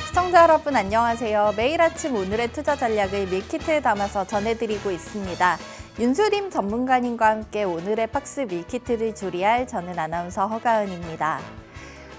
시청자 여러분 안녕하세요. 매일 아침 오늘의 투자 전략을 밀키트에 담아서 전해드리고 있습니다. 윤수림 전문가님과 함께 오늘의 팍스 밀키트를 조리할 저는 아나운서 허가은입니다.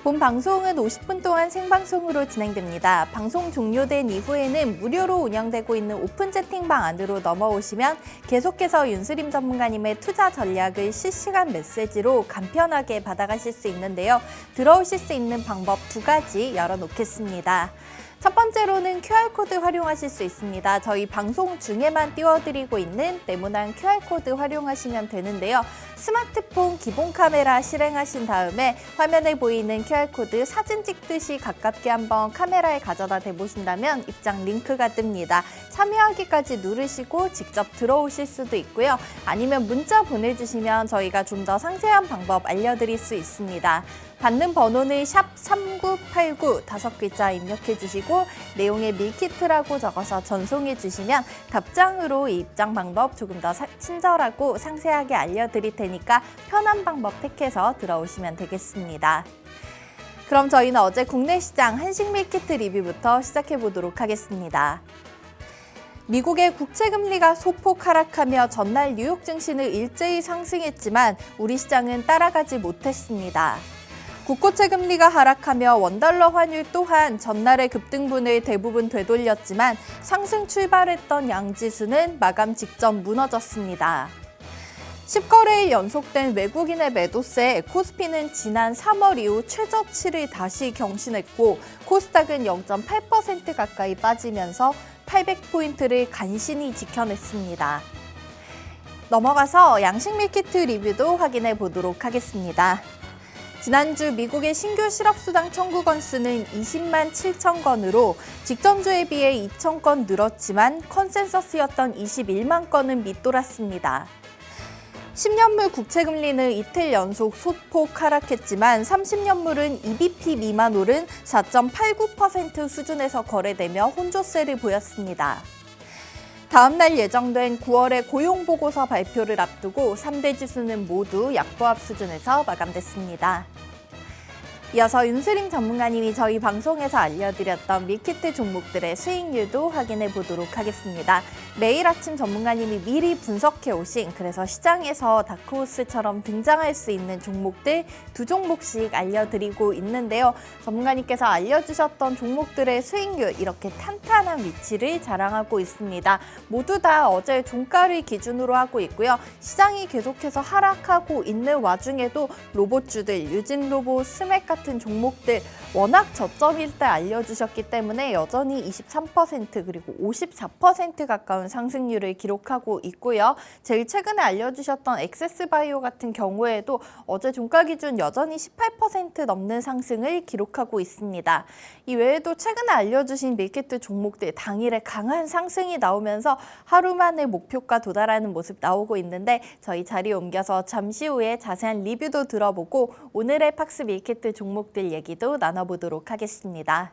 본 방송은 50분 동안 생방송으로 진행됩니다. 방송 종료된 이후에는 무료로 운영되고 있는 오픈 채팅방 안으로 넘어오시면 계속해서 윤수림 전문가님의 투자 전략을 실시간 메시지로 간편하게 받아가실 수 있는데요. 들어오실 수 있는 방법 2가지 열어놓겠습니다. 첫 번째로는 QR코드 활용하실 수 있습니다. 저희 방송 중에만 띄워드리고 있는 네모난 QR코드 활용하시면 되는데요. 스마트폰 기본 카메라 실행하신 다음에 화면에 보이는 QR코드 사진 찍듯이 가깝게 한번 카메라에 가져다 대보신다면 입장 링크가 뜹니다. 참여하기까지 누르시고 직접 들어오실 수도 있고요. 아니면 문자 보내주시면 저희가 좀 더 상세한 방법 알려드릴 수 있습니다. 받는 번호는 샵 3989 5글자 입력해 주시고 내용에 밀키트라고 적어서 전송해 주시면 답장으로 이 입장 방법 조금 더 친절하고 상세하게 알려드릴 테니까 편한 방법 택해서 들어오시면 되겠습니다. 그럼 저희는 어제 국내 시장 한식 밀키트 리뷰부터 시작해 보도록 하겠습니다. 미국의 국채금리가 소폭 하락하며 전날 뉴욕 증시는 일제히 상승했지만 우리 시장은 따라가지 못했습니다. 국고채 금리가 하락하며 원달러 환율 또한 전날의 급등분을 대부분 되돌렸지만 상승 출발했던 양지수는 마감 직전 무너졌습니다. 10거래일 연속된 외국인의 매도세에 코스피는 지난 3월 이후 최저치를 다시 경신했고 코스닥은 0.8% 가까이 빠지면서 800포인트를 간신히 지켜냈습니다. 넘어가서 양식 밀키트 리뷰도 확인해 보도록 하겠습니다. 지난주 미국의 신규 실업수당 청구 건수는 20만 7천 건으로 직전주에 비해 2천 건 늘었지만 컨센서스였던 21만 건은 밑돌았습니다. 10년물 국채금리는 이틀 연속 소폭 하락했지만 30년물은 EBP 미만 오른 4.89% 수준에서 거래되며 혼조세를 보였습니다. 다음 날 예정된 9월의 고용보고서 발표를 앞두고 3대 지수는 모두 약보합 수준에서 마감됐습니다. 이어서 윤수림 전문가님이 저희 방송에서 알려드렸던 밀키트 종목들의 수익률도 확인해 보도록 하겠습니다. 매일 아침 전문가님이 미리 분석해 오신 그래서 시장에서 다크호스처럼 등장할 수 있는 종목들 2종목씩 알려드리고 있는데요. 전문가님께서 알려주셨던 종목들의 수익률 이렇게 탄탄한 위치를 자랑하고 있습니다. 모두 다 어제 종가를 기준으로 하고 있고요. 시장이 계속해서 하락하고 있는 와중에도 로봇주들, 유진로봇, 스맥 같은 종목들 워낙 저점일 때 알려주셨기 때문에 여전히 23% 그리고 54% 가까운 상승률을 기록하고 있고요. 제일 최근에 알려주셨던 엑세스바이오 같은 경우에도 어제 종가 기준 여전히 18% 넘는 상승을 기록하고 있습니다. 이 외에도 최근에 알려주신 밀키트 종목들 당일에 강한 상승이 나오면서 하루 만에 목표가 도달하는 모습 나오고 있는데 저희 자리 옮겨서 잠시 후에 자세한 리뷰도 들어보고 오늘의 팍스 밀키트 종목들 얘기도 나눠보도록 하겠습니다.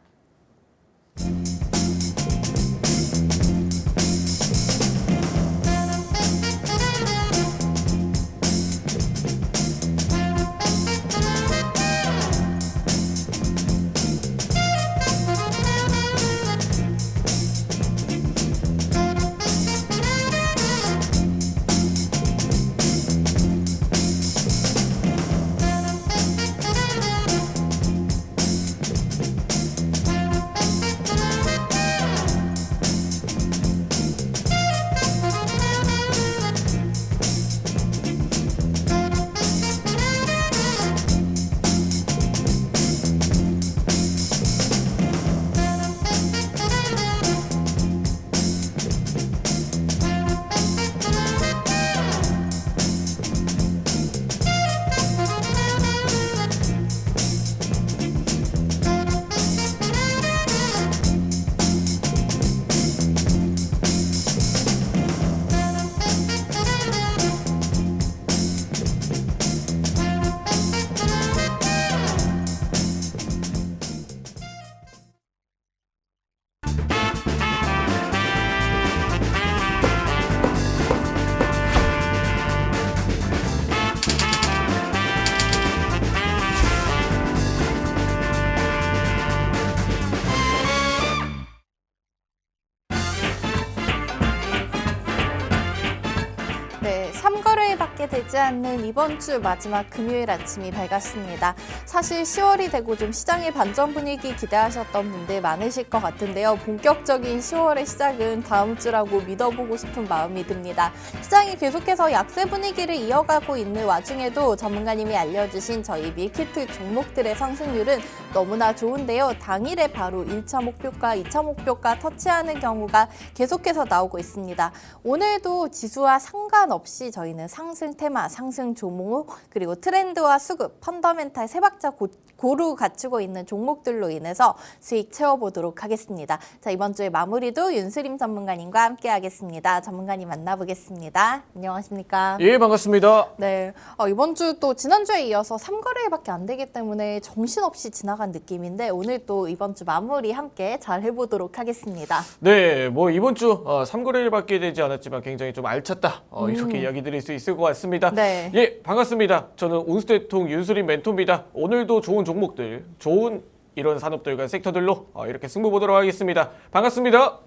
얼마 되지 않는 이번 주 마지막 금요일 아침이 밝았습니다. 사실 10월이 되고 좀 시장의 반전 분위기 기대하셨던 분들 많으실 것 같은데요. 본격적인 10월의 시작은 다음 주라고 믿어보고 싶은 마음이 듭니다. 시장이 계속해서 약세 분위기를 이어가고 있는 와중에도 전문가님이 알려주신 저희 밀키트 종목들의 상승률은 너무나 좋은데요. 당일에 바로 1차 목표가, 2차 목표가 터치하는 경우가 계속해서 나오고 있습니다. 오늘도 지수와 상관없이 저희는 상승 테마, 상승 종목, 그리고 트렌드와 수급, 펀더멘탈 세 박자 고루 갖추고 있는 종목들로 인해서 수익 채워보도록 하겠습니다. 자, 이번 주의 마무리도 윤수림 전문가님과 함께 하겠습니다. 전문가님 만나보겠습니다. 안녕하십니까? 예, 반갑습니다. 네, 이번 주 또 지난주에 이어서 3거래일밖에 안 되기 때문에 정신없이 지나간 느낌인데 오늘 또 이번 주 마무리 함께 잘 해보도록 하겠습니다. 네, 뭐 이번 주 3거래일밖에 되지 않았지만 굉장히 좀 알찼다. 이렇게 이야기 드릴 수 있을 것 같습니다. 네. 예, 반갑습니다. 저는 운수대통 윤수림 멘토입니다. 오늘도 좋은 종목들, 좋은 이런 산업들과 섹터들로 이렇게 승부 보도록 하겠습니다. 반갑습니다.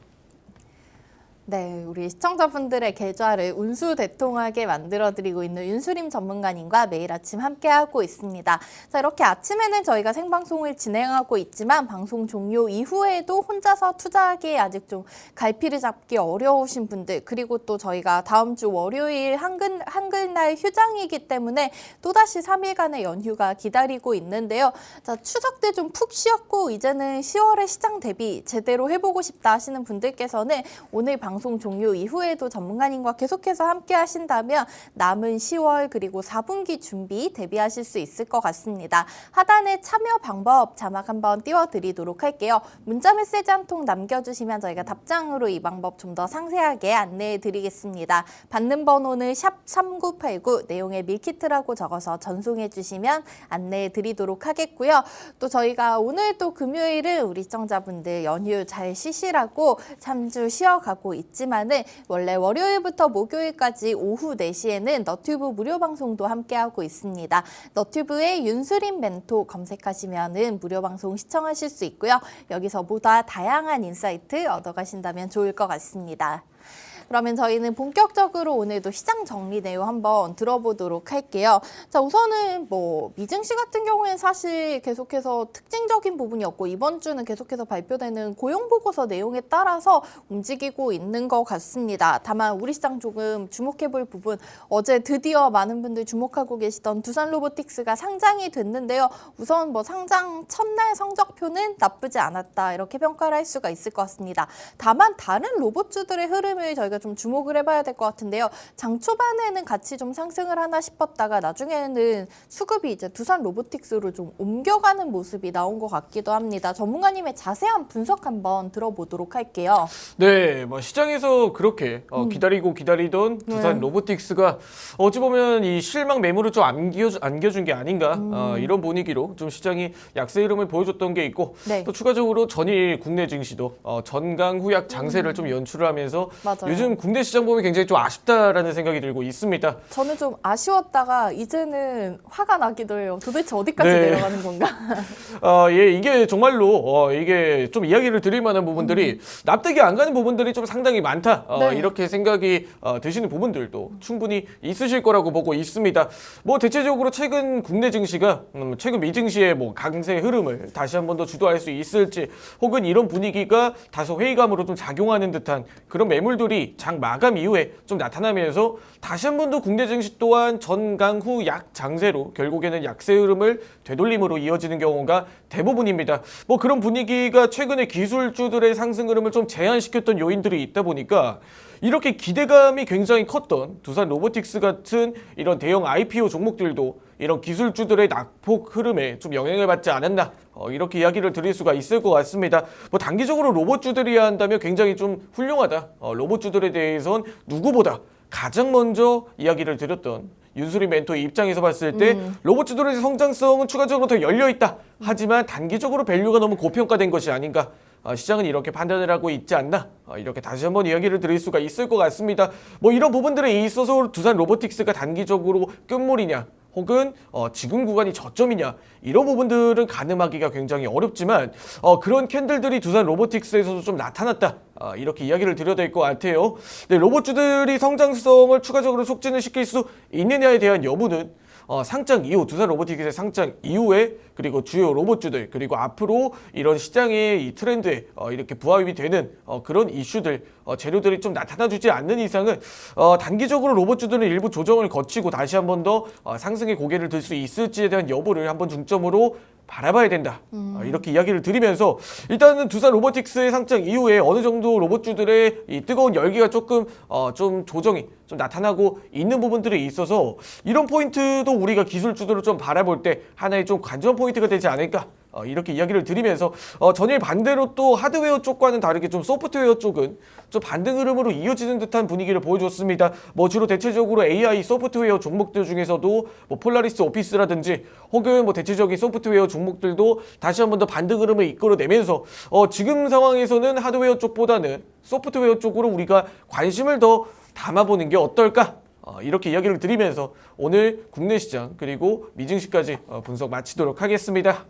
네, 우리 시청자분들의 계좌를 운수대통하게 만들어드리고 있는 윤수림 전문가님과 매일 아침 함께하고 있습니다. 자, 이렇게 아침에는 저희가 생방송을 진행하고 있지만 방송 종료 이후에도 혼자서 투자하기에 아직 좀 갈피를 잡기 어려우신 분들, 그리고 또 저희가 다음 주 월요일 한글날 휴장이기 때문에 또다시 3일간의 연휴가 기다리고 있는데요. 자, 추석 때 좀 푹 쉬었고 이제는 10월의 시장 대비 제대로 해보고 싶다 하시는 분들께서는 오늘 방송 종료 이후에도 전문가님과 계속해서 함께 하신다면 남은 10월 그리고 4분기 준비 대비하실 수 있을 것 같습니다. 하단에 참여 방법 자막 한번 띄워드리도록 할게요. 문자 메시지 한 통 남겨주시면 저희가 답장으로 이 방법 좀 더 상세하게 안내해 드리겠습니다. 받는 번호는 샵 3989 내용에 밀키트라고 적어서 전송해 주시면 안내해 드리도록 하겠고요. 또 저희가 오늘 또 금요일은 우리 시청자분들 연휴 잘 쉬시라고 3주 쉬어가고 있지만은 원래 월요일부터 목요일까지 오후 4시에는 너튜브 무료 방송도 함께하고 있습니다. 너튜브에 윤수림 멘토 검색하시면은 무료 방송 시청하실 수 있고요. 여기서 보다 다양한 인사이트 얻어가신다면 좋을 것 같습니다. 그러면 저희는 본격적으로 오늘도 시장 정리 내용 한번 들어보도록 할게요. 자, 우선은 미증시 같은 경우에는 사실 계속해서 특징적인 부분이었고 이번 주는 계속해서 발표되는 고용보고서 내용에 따라서 움직이고 있는 것 같습니다. 다만 우리 시장 조금 주목해볼 부분, 어제 드디어 많은 분들 주목하고 계시던 두산로보틱스가 상장이 됐는데요. 우선 상장 첫날 성적표는 나쁘지 않았다 이렇게 평가를 할 수가 있을 것 같습니다. 다만 다른 로봇주들의 흐름을 저희가 좀 주목을 해봐야 될 것 같은데요. 장 초반에는 같이 좀 상승을 하나 싶었다가 나중에는 수급이 이제 두산 로보틱스로 좀 옮겨가는 모습이 나온 것 같기도 합니다. 전문가님의 자세한 분석 한번 들어보도록 할게요. 네, 시장에서 그렇게 기다리고 기다리던 두산 로보틱스가 어찌 보면 이 실망 매물을 좀 안겨준 게 아닌가 이런 분위기로 좀 시장이 약세 흐름을 보여줬던 게 있고 네. 또 추가적으로 전일 국내 증시도 전강 후약 장세를 좀 연출을 하면서 맞아요. 요즘 국내 시장 보면 굉장히 좀 아쉽다라는 생각이 들고 있습니다. 저는 좀 아쉬웠다가 이제는 화가 나기도 해요. 도대체 어디까지 네. 내려가는 건가? 예, 이게 정말로 이게 좀 이야기를 드릴 만한 부분들이 납득이 안 가는 부분들이 좀 상당히 많다. 네. 이렇게 생각이 드시는 부분들도 충분히 있으실 거라고 보고 있습니다. 대체적으로 최근 국내 증시가 최근 미증시의 강세 흐름을 다시 한 번 더 주도할 수 있을지, 혹은 이런 분위기가 다소 회의감으로 좀 작용하는 듯한 그런 매물들이 장 마감 이후에 좀 나타나면서 다시 한 번 더 국내 증시 또한 전강 후 약 장세로 결국에는 약세 흐름을 되돌림으로 이어지는 경우가 대부분입니다. 그런 분위기가 최근에 기술주들의 상승 흐름을 좀 제한시켰던 요인들이 있다 보니까 이렇게 기대감이 굉장히 컸던 두산 로보틱스 같은 이런 대형 IPO 종목들도 이런 기술주들의 낙폭 흐름에 좀 영향을 받지 않았나, 이렇게 이야기를 드릴 수가 있을 것 같습니다. 단기적으로 로봇주들이야 한다면 굉장히 좀 훌륭하다. 로봇주들에 대해선 누구보다 가장 먼저 이야기를 드렸던 윤수림 멘토의 입장에서 봤을 때 로봇주들의 성장성은 추가적으로 더 열려있다. 하지만 단기적으로 밸류가 너무 고평가된 것이 아닌가. 시장은 이렇게 판단을 하고 있지 않나, 이렇게 다시 한번 이야기를 드릴 수가 있을 것 같습니다. 이런 부분들에 있어서 두산 로보틱스가 단기적으로 끝물이냐, 혹은 지금 구간이 저점이냐 이런 부분들은 가늠하기가 굉장히 어렵지만 그런 캔들들이 두산 로보틱스에서도 좀 나타났다. 이렇게 이야기를 드려야 될 것 같아요. 네, 로봇주들이 성장성을 추가적으로 촉진을 시킬 수 있느냐에 대한 여부는 상장 이후 두산 로보틱스의 상장 이후에 그리고 주요 로봇주들 그리고 앞으로 이런 시장의 이 트렌드에 이렇게 부합이 되는 그런 이슈들 재료들이 좀 나타나주지 않는 이상은 단기적으로 로봇주들은 일부 조정을 거치고 다시 한 번 더 상승의 고개를 들 수 있을지에 대한 여부를 한번 중점으로 바라봐야 된다. 이렇게 이야기를 드리면서 일단은 두산 로보틱스의 상장 이후에 어느 정도 로봇주들의 이 뜨거운 열기가 조금 좀 조정이 좀 나타나고 있는 부분들이 있어서 이런 포인트도 우리가 기술주들을 좀 바라볼 때 하나의 좀 관전 포인트가 되지 않을까. 이렇게 이야기를 드리면서 전일 반대로 또 하드웨어 쪽과는 다르게 좀 소프트웨어 쪽은 좀 반등 흐름으로 이어지는 듯한 분위기를 보여줬습니다. 뭐 주로 대체적으로 AI 소프트웨어 종목들 중에서도 뭐 폴라리스 오피스라든지 혹은 뭐 대체적인 소프트웨어 종목들도 다시 한 번 더 반등 흐름을 이끌어내면서 지금 상황에서는 하드웨어 쪽보다는 소프트웨어 쪽으로 우리가 관심을 더 담아보는 게 어떨까? 이렇게 이야기를 드리면서 오늘 국내 시장 그리고 미증시까지 분석 마치도록 하겠습니다.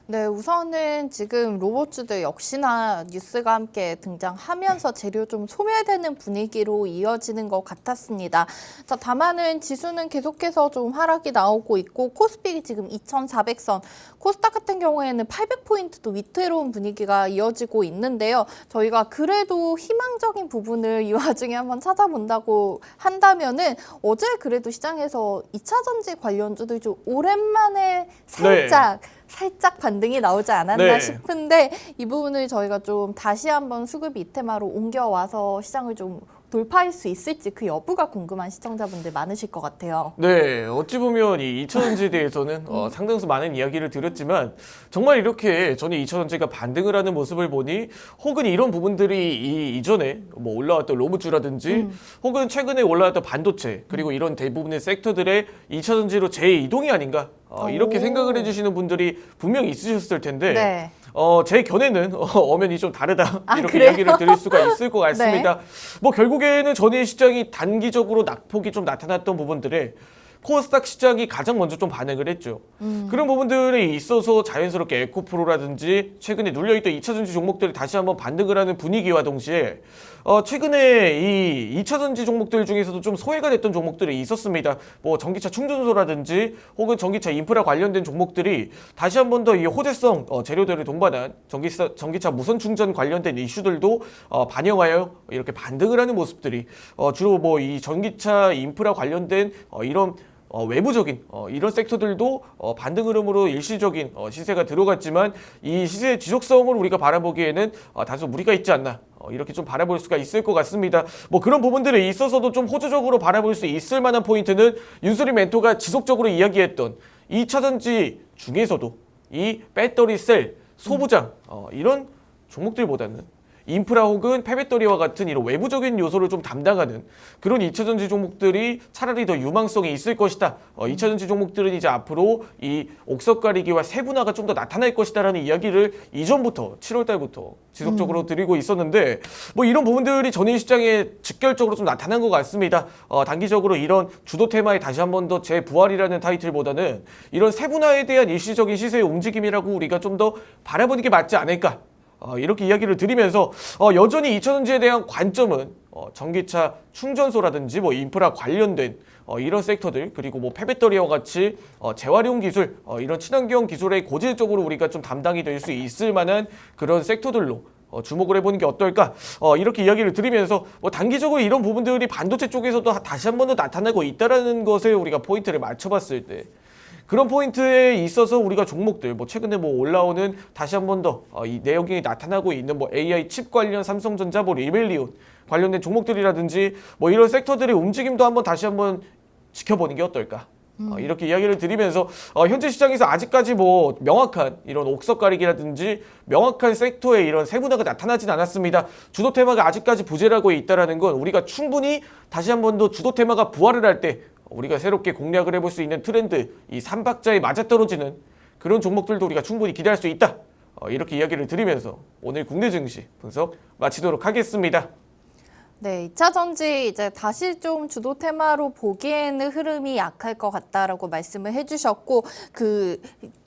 네, 우선은 지금 로봇주들 역시나 뉴스가 함께 등장하면서 재료 좀 소멸되는 분위기로 이어지는 것 같았습니다. 자, 다만은 지수는 계속해서 좀 하락이 나오고 있고 코스피 지금 2,400선, 코스닥 같은 경우에는 800포인트도 위태로운 분위기가 이어지고 있는데요. 저희가 그래도 희망적인 부분을 이 와중에 한번 찾아본다고 한다면은 어제 그래도 시장에서 2차전지 관련주들 좀 오랜만에 살짝 반등이 나오지 않았나 싶은데 이 부분을 저희가 좀 다시 한번 수급 이테마로 옮겨와서 시장을 좀 돌파할 수 있을지 그 여부가 궁금한 시청자분들 많으실 것 같아요. 네, 어찌 보면 이 2차전지에 대해서는 상당수 많은 이야기를 드렸지만 정말 이렇게 저는 2차전지가 반등을 하는 모습을 보니 혹은 이런 부분들이 이전에 뭐 올라왔던 로봇주라든지 혹은 최근에 올라왔던 반도체 그리고 이런 대부분의 섹터들의 2차전지로 재이동이 아닌가 이렇게 생각을 해주시는 분들이 분명히 있으셨을 텐데 네. 제 견해는 엄연히 좀 다르다 이렇게 그래요? 이야기를 드릴 수가 있을 것 같습니다. 네. 뭐 결국에는 전일 시장이 단기적으로 낙폭이 좀 나타났던 부분들에 코스닥 시장이 가장 먼저 좀 반응을 했죠. 그런 부분들에 있어서 자연스럽게 에코프로라든지 최근에 눌려있던 2차전지 종목들이 다시 한번 반등을 하는 분위기와 동시에 최근에 이 2차전지 종목들 중에서도 좀 소외가 됐던 종목들이 있었습니다. 뭐 전기차 충전소라든지 혹은 전기차 인프라 관련된 종목들이 다시 한번 더 이 호재성 재료들을 동반한 전기차 무선 충전 관련된 이슈들도 반영하여 이렇게 반등을 하는 모습들이 주로 뭐 이 전기차 인프라 관련된 이런 외부적인 이런 섹터들도 반등 흐름으로 일시적인 시세가 들어갔지만 이 시세의 지속성을 우리가 바라보기에는 다소 무리가 있지 않나 이렇게 좀 바라볼 수가 있을 것 같습니다. 뭐 그런 부분들에 있어서도 좀 호조적으로 바라볼 수 있을 만한 포인트는 윤수리 멘토가 지속적으로 이야기했던 2차전지 중에서도 이 배터리 셀, 소부장 이런 종목들보다는 인프라 혹은 폐배터리와 같은 이런 외부적인 요소를 좀 담당하는 그런 2차전지 종목들이 차라리 더 유망성이 있을 것이다. 2차전지 종목들은 이제 앞으로 이 옥석 가리기와 세분화가 좀 더 나타날 것이다라는 이야기를 이전부터 7월 달부터 지속적으로 드리고 있었는데 뭐 이런 부분들이 전일 시장에 직결적으로 좀 나타난 것 같습니다. 단기적으로 이런 주도 테마에 다시 한 번 더 재부활이라는 타이틀보다는 이런 세분화에 대한 일시적인 시세의 움직임이라고 우리가 좀 더 바라보는 게 맞지 않을까. 이렇게 이야기를 드리면서 여전히 2차전지에 대한 관점은 전기차 충전소라든지 뭐 인프라 관련된 이런 섹터들 그리고 뭐 폐배터리와 같이 재활용 기술 이런 친환경 기술의 고질적으로 우리가 좀 담당이 될 수 있을 만한 그런 섹터들로 주목을 해보는 게 어떨까 이렇게 이야기를 드리면서 뭐 단기적으로 이런 부분들이 반도체 쪽에서도 다시 한 번 더 나타나고 있다라는 것에 우리가 포인트를 맞춰봤을 때 그런 포인트에 있어서 우리가 종목들 뭐 최근에 뭐 올라오는 다시 한 번 더 이 내용이 나타나고 있는 뭐 AI 칩 관련 삼성전자 뭐 리벨리온 관련된 종목들이라든지 뭐 이런 섹터들의 움직임도 한번 다시 한번 지켜보는 게 어떨까? 이렇게 이야기를 드리면서 현재 시장에서 아직까지 뭐 명확한 이런 옥석 가리기라든지 명확한 섹터의 이런 세분화가 나타나진 않았습니다. 주도 테마가 아직까지 부재라고 있다라는 건 우리가 충분히 다시 한 번 더 주도 테마가 부활을 할 때 우리가 새롭게 공략을 해볼 수 있는 트렌드 이 3박자에 맞아떨어지는 그런 종목들도 우리가 충분히 기대할 수 있다. 이렇게 이야기를 드리면서 오늘 국내 증시 분석 마치도록 하겠습니다. 네, 2차 전지 이제 다시 좀 주도 테마로 보기에는 흐름이 약할 것 같다라고 말씀을 해주셨고,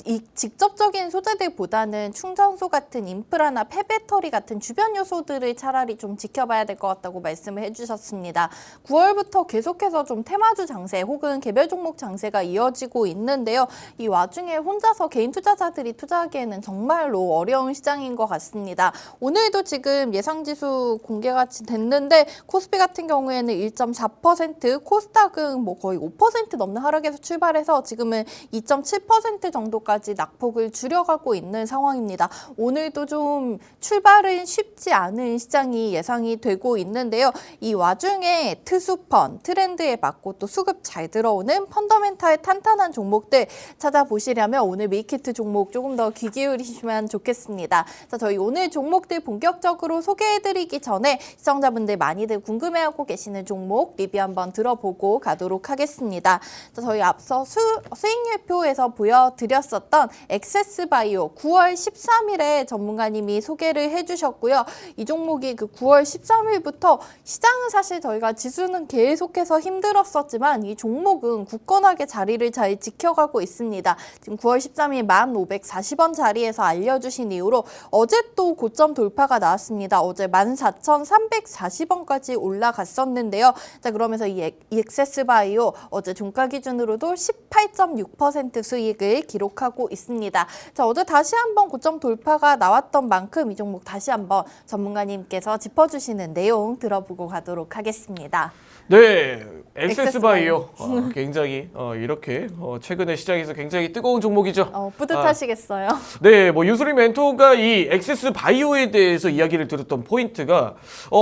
이 직접적인 소재들보다는 충전소 같은 인프라나 폐배터리 같은 주변 요소들을 차라리 좀 지켜봐야 될 것 같다고 말씀을 해주셨습니다. 9월부터 계속해서 좀 테마주 장세 혹은 개별 종목 장세가 이어지고 있는데요. 이 와중에 혼자서 개인 투자자들이 투자하기에는 정말로 어려운 시장인 것 같습니다. 오늘도 지금 예상지수 공개가 됐는데 코스피 같은 경우에는 1.4%, 코스닥은 뭐 거의 5% 넘는 하락에서 출발해서 지금은 2.7% 정도까지 낙폭을 줄여가고 있는 상황입니다. 오늘도 좀 출발은 쉽지 않은 시장이 예상이 되고 있는데요. 이 와중에 트수펀, 트렌드에 맞고 또 수급 잘 들어오는 펀더멘탈 탄탄한 종목들 찾아보시려면 오늘 밀키트 종목 조금 더 귀 기울이시면 좋겠습니다. 자, 저희 오늘 종목들 본격적으로 소개해드리기 전에 시청자분들 많이들 궁금해하고 계시는 종목 리뷰 한번 들어보고 가도록 하겠습니다. 자, 저희 앞서 수익률표에서 보여드렸었던 엑세스바이오 9월 13일에 전문가님이 소개를 해주셨고요. 이 종목이 그 9월 13일부터 시장은 사실 저희가 지수는 계속해서 힘들었었지만 이 종목은 굳건하게 자리를 잘 지켜가고 있습니다. 지금 9월 13일 1,540원 자리에서 알려주신 이후로 어제 또 고점 돌파가 나왔습니다. 어제 14,340원까지 올라갔었는데요. 자, 그러면서 이 엑세스바이오 어제 종가 기준으로도 18.6% 수익을 기록하고 있습니다. 자, 어제 다시 한번 고점 돌파가 나왔던 만큼 이 종목 다시 한번 전문가님께서 짚어주시는 내용 들어보고 가도록 하겠습니다. 네, 엑세스바이오 굉장히 이렇게 최근에 시장에서 굉장히 뜨거운 종목이죠. 뿌듯하시겠어요? 네, 뭐 유수리 멘토가 이 엑세스바이오에 대해서 이야기를 들었던 포인트가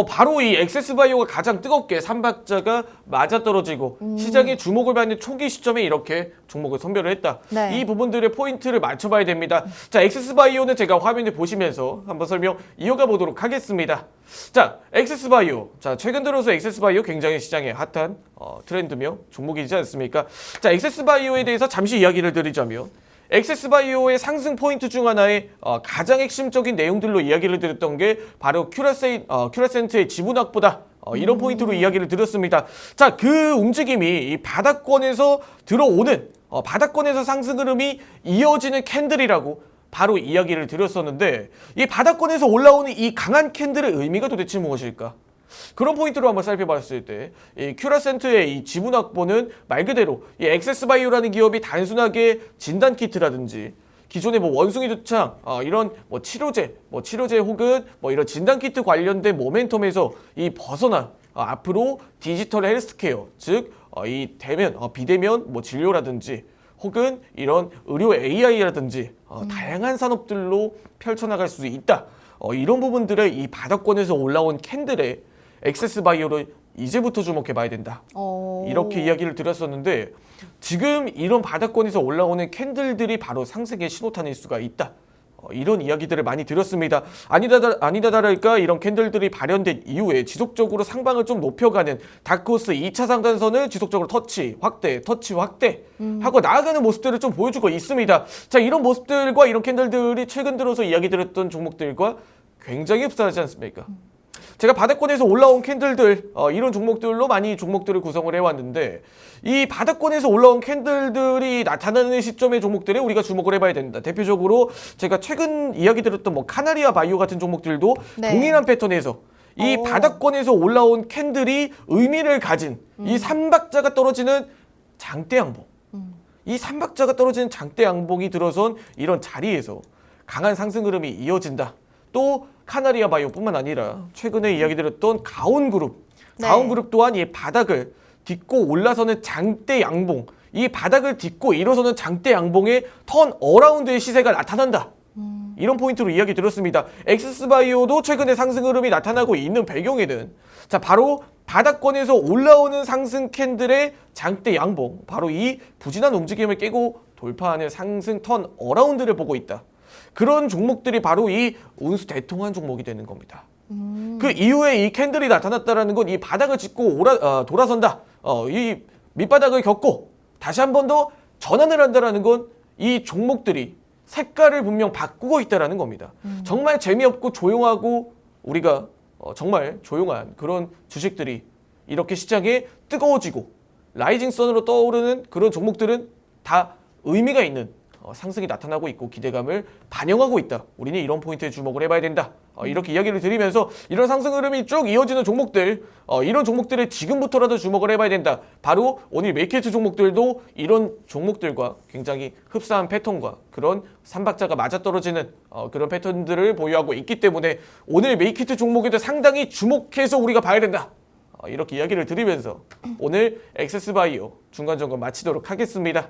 바로 이 엑세스바이오가 가장 뜨겁게 삼박자가 맞아떨어지고 시장의 주목을 받는 초기 시점에 이렇게 종목을 선별을 했다. 네. 이 부분들의 포인트를 맞춰봐야 됩니다. 자, 엑세스바이오는 제가 화면을 보시면서 한번 설명 이어가 보도록 하겠습니다. 자, 엑세스바이오. 자, 최근 들어서 엑세스바이오 굉장히 시장에 핫한 트렌드며 종목이지 않습니까? 자, 엑세스바이오에 대해서 잠시 이야기를 드리자면 엑세스바이오의 상승 포인트 중 하나의 가장 핵심적인 내용들로 이야기를 드렸던 게 바로 큐라센트의 지분 확보다. 이런 포인트로 이야기를 드렸습니다. 자, 그 움직임이 이 바닥권에서 들어오는 바닥권에서 상승 흐름이 이어지는 캔들이라고 바로 이야기를 드렸었는데 이 바닥권에서 올라오는 이 강한 캔들의 의미가 도대체 무엇일까? 그런 포인트로 한번 살펴봤을 때 이 큐라센트의 이 지분 확보는 말 그대로 이 엑세스바이오라는 기업이 단순하게 진단 키트라든지 기존의 뭐 원숭이 두창 이런 뭐 치료제 혹은 뭐 이런 진단 키트 관련된 모멘텀에서 이 벗어나 앞으로 디지털 헬스케어 즉 이 대면 비대면 뭐 진료라든지 혹은 이런 의료 AI라든지 다양한 산업들로 펼쳐나갈 수 있다. 이런 부분들의 이 바닥권에서 올라온 캔들에 엑세스바이오를 이제부터 주목해봐야 된다. 이렇게 이야기를 드렸었는데 지금 이런 바닥권에서 올라오는 캔들들이 바로 상승의 신호탄일 수가 있다. 이런 이야기들을 많이 드렸습니다. 아니다 다를까 이런 캔들들이 발현된 이후에 지속적으로 상방을 좀 높여가는 다크호스 2차 상단선을 지속적으로 터치 확대 하고 나아가는 모습들을 좀 보여주고 있습니다. 자, 이런 모습들과 이런 캔들들이 최근 들어서 이야기 드렸던 종목들과 굉장히 흡사하지 않습니까? 제가 바닥권에서 올라온 캔들들 이런 종목들로 많이 종목들을 구성을 해왔는데 이 바닥권에서 올라온 캔들들이 나타나는 시점의 종목들에 우리가 주목을 해봐야 된다. 대표적으로 제가 최근 이야기 드렸던 뭐 카나리아 바이오 같은 종목들도 네. 동일한 패턴에서 이 바닥권에서 올라온 캔들이 의미를 가진 이 삼박자가 떨어지는 장대 양봉 이 삼박자가 떨어지는 장대 양봉이 들어선 이런 자리에서 강한 상승 흐름이 이어진다. 또 카나리아 바이오뿐만 아니라 최근에 이야기 드렸던 가온그룹 또한 이 바닥을 딛고 올라서는 장대 양봉 이 바닥을 딛고 일어서는 장대 양봉의 턴 어라운드의 시세가 나타난다. 이런 포인트로 이야기 드렸습니다. 엑세스바이오도 최근에 상승 흐름이 나타나고 있는 배경에는 자 바로 바닥권에서 올라오는 상승 캔들의 장대 양봉 바로 이 부진한 움직임을 깨고 돌파하는 상승 턴 어라운드를 보고 있다. 그런 종목들이 바로 이 운수 대통한 종목이 되는 겁니다. 그 이후에 이 캔들이 나타났다는 건 이 바닥을 짚고 돌아선다. 이 밑바닥을 겪고 다시 한 번 더 전환을 한다는 건 이 종목들이 색깔을 분명 바꾸고 있다는 겁니다. 정말 재미없고 조용하고 우리가 정말 조용한 그런 주식들이 이렇게 시장에 뜨거워지고 라이징 선으로 떠오르는 그런 종목들은 다 의미가 있는 상승이 나타나고 있고 기대감을 반영하고 있다. 우리는 이런 포인트에 주목을 해봐야 된다. 이렇게 이야기를 드리면서 이런 상승 흐름이 쭉 이어지는 종목들, 이런 종목들에 지금부터라도 주목을 해봐야 된다. 바로 오늘 메이키트 종목들도 이런 종목들과 굉장히 흡사한 패턴과 그런 삼박자가 맞아떨어지는 그런 패턴들을 보유하고 있기 때문에 오늘 메이키트 종목에도 상당히 주목해서 우리가 봐야 된다. 이렇게 이야기를 드리면서 오늘 엑세스바이오 중간 점검 마치도록 하겠습니다.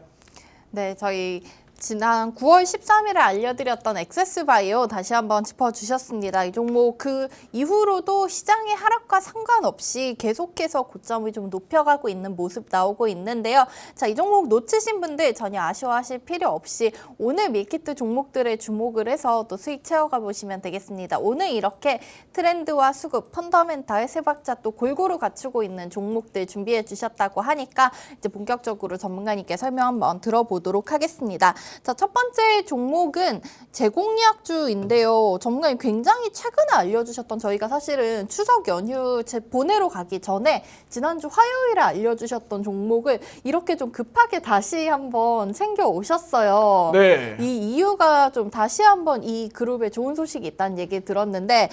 네, 저희 지난 9월 13일에 알려드렸던 엑세스바이오 다시 한번 짚어주셨습니다. 이 종목 그 이후로도 시장의 하락과 상관없이 계속해서 고점을 좀 높여가고 있는 모습 나오고 있는데요. 자, 이 종목 놓치신 분들 전혀 아쉬워하실 필요 없이 오늘 밀키트 종목들에 주목을 해서 또 수익 채워가 보시면 되겠습니다. 오늘 이렇게 트렌드와 수급, 펀더멘탈 세 박자 또 골고루 갖추고 있는 종목들 준비해 주셨다고 하니까 이제 본격적으로 전문가님께 설명 한번 들어보도록 하겠습니다. 자, 첫 번째 종목은 제공약주인데요. 전문가님 굉장히 최근에 알려주셨던 저희가 사실은 추석 연휴 보내러 가기 전에 지난주 화요일에 알려주셨던 종목을 이렇게 좀 급하게 다시 한번 챙겨 오셨어요. 네. 이 이유가 좀 다시 한번 이 그룹에 좋은 소식이 있다는 얘기 들었는데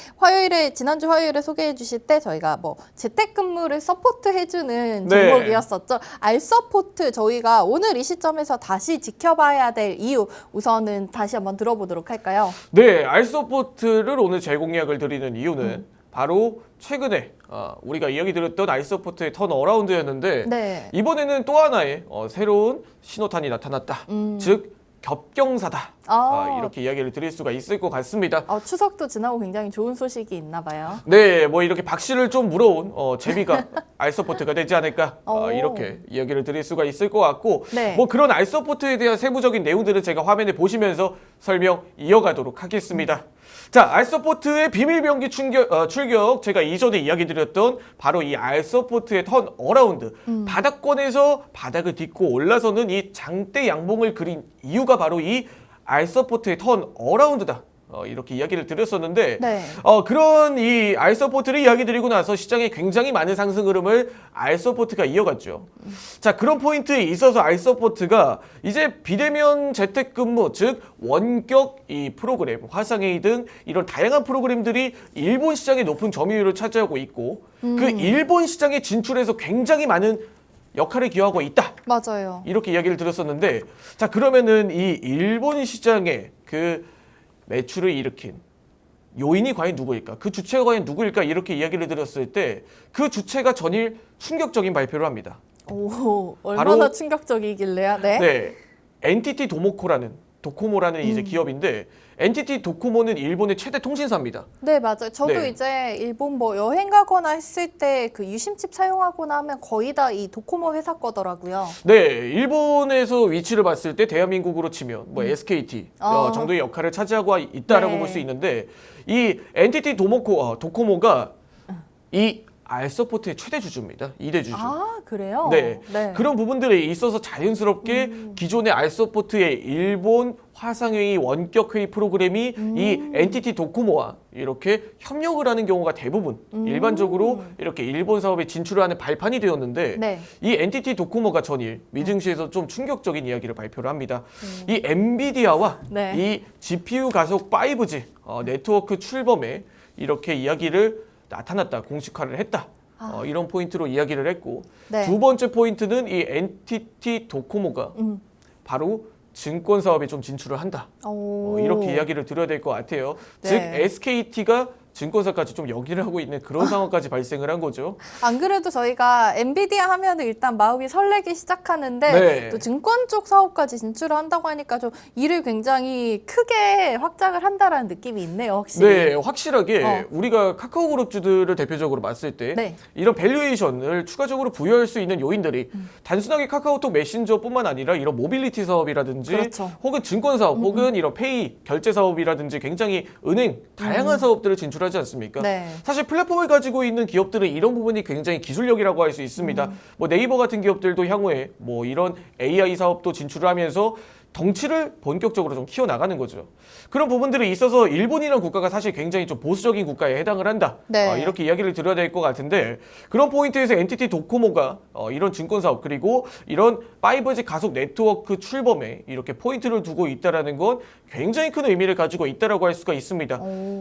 지난주 화요일에 소개해 주실 때 저희가 뭐 재택근무를 서포트해주는 네. 종목이었었죠. 알서포트 저희가 오늘 이 시점에서 다시 지켜봐야 될 이유 우선은 다시 한번 들어보도록 할까요? 네, 알서포트를 오늘 재공약을 드리는 이유는 바로 최근에 우리가 이야기 드렸던 알서포트의 턴어라운드였는데 네. 이번에는 또 하나의 새로운 신호탄이 나타났다. 즉 겹경사다. 이렇게 이야기를 드릴 수가 있을 것 같습니다. 추석도 지나고 굉장히 좋은 소식이 있나 봐요. 네, 뭐 이렇게 박씨를 좀 물어온 제비가 알서포트가 되지 않을까 이렇게 이야기를 드릴 수가 있을 것 같고 네. 뭐 그런 알서포트에 대한 세부적인 내용들은 제가 화면에 보시면서 설명 이어가도록 하겠습니다. 자, 알서포트의 비밀병기 출격 제가 이전에 이야기 드렸던 바로 이 알서포트의 턴 어라운드 바닥권에서 바닥을 딛고 올라서는 이 장대 양봉을 그린 이유가 바로 이 알서포트의 턴 어라운드다. 이렇게 이야기를 드렸었는데 네. 그런 이 알서포트를 이야기 드리고 나서 시장에 굉장히 많은 상승 흐름을 알서포트가 이어갔죠. 자, 그런 포인트에 있어서 알서포트가 이제 비대면 재택근무 즉 원격 이 프로그램 화상회의 등 이런 다양한 프로그램들이 일본 시장의 높은 점유율을 차지하고 있고 그 일본 시장에 진출해서 굉장히 많은 역할을 기여하고 있다. 맞아요. 이렇게 이야기를 드렸었는데 자, 그러면은 이 일본 시장의 그 매출을 일으킨 요인이 과연 누구일까? 그 주체가 과연 누구일까? 이렇게 이야기를 드렸을 때 그 주체가 전일 충격적인 발표를 합니다. 오, 얼마나 바로 충격적이길래요? 네. 네, NTT 도코모라는 이제 기업인데 NTT 도코모는 일본의 최대 통신사입니다. 네, 맞아요. 저도 네. 이제 일본 뭐 여행 가거나 했을 때 그 유심칩 사용하거나 하면 거의 다 이 도코모 회사 거더라고요. 네, 일본에서 위치를 봤을 때 대한민국으로 치면 뭐 SKT 정도의 역할을 차지하고 있다라고 네. 볼 수 있는데 이 NTT 도코모가 이 알서포트의 최대 주주입니다. 2대 주주. 아, 그래요? 네. 네. 그런 부분들에 있어서 자연스럽게 기존의 알서포트의 일본 화상회의 원격회의 프로그램이 이 NTT 도코모와 이렇게 협력을 하는 경우가 대부분 일반적으로 이렇게 일본 사업에 진출을 하는 발판이 되었는데 네. 이 NTT 도코모가 전일 미증시에서 좀 충격적인 이야기를 발표를 합니다. 이 엔비디아와 네. 이 GPU 가속 5G 네트워크 출범에 이렇게 이야기를 나타났다, 공식화를 했다. 이런 포인트로 이야기를 했고 네. 두 번째 포인트는 이 NTT 도코모가 바로 증권 사업에 좀 진출을 한다. 오. 이렇게 이야기를 드려야 될 것 같아요. 네. 즉 SKT가 증권사까지 좀 역일을 하고 있는 그런 상황까지 발생을 한 거죠. 안 그래도 저희가 엔비디아 하면은 일단 마음이 설레기 시작하는데 네. 또 증권 쪽 사업까지 진출을 한다고 하니까 좀 일을 굉장히 크게 확장을 한다라는 느낌이 있네요, 확실히. 네, 확실하게 우리가 카카오그룹주들을 대표적으로 봤을 때 네. 이런 밸류에이션을 추가적으로 부여할 수 있는 요인들이 단순하게 카카오톡 메신저뿐만 아니라 이런 모빌리티 사업이라든지 그렇죠. 혹은 증권 사업 혹은 이런 페이 결제 사업이라든지 굉장히 은행 다양한 사업들을 진출하지 않습니까? 네. 사실 플랫폼을 가지고 있는 기업들은 이런 부분이 굉장히 기술력이라고 할 수 있습니다. 뭐 네이버 같은 기업들도 향후에 뭐 이런 AI 사업도 진출을 하면서 덩치를 본격적으로 좀 키워나가는 거죠. 그런 부분들이 있어서 일본이라는 국가가 사실 굉장히 좀 보수적인 국가에 해당을 한다. 네. 이렇게 이야기를 드려야 될 것 같은데 그런 포인트에서 NTT 도코모가 이런 증권사업 그리고 이런 5G 가속 네트워크 출범에 이렇게 포인트를 두고 있다는 건 굉장히 큰 의미를 가지고 있다라고 할 수가 있습니다.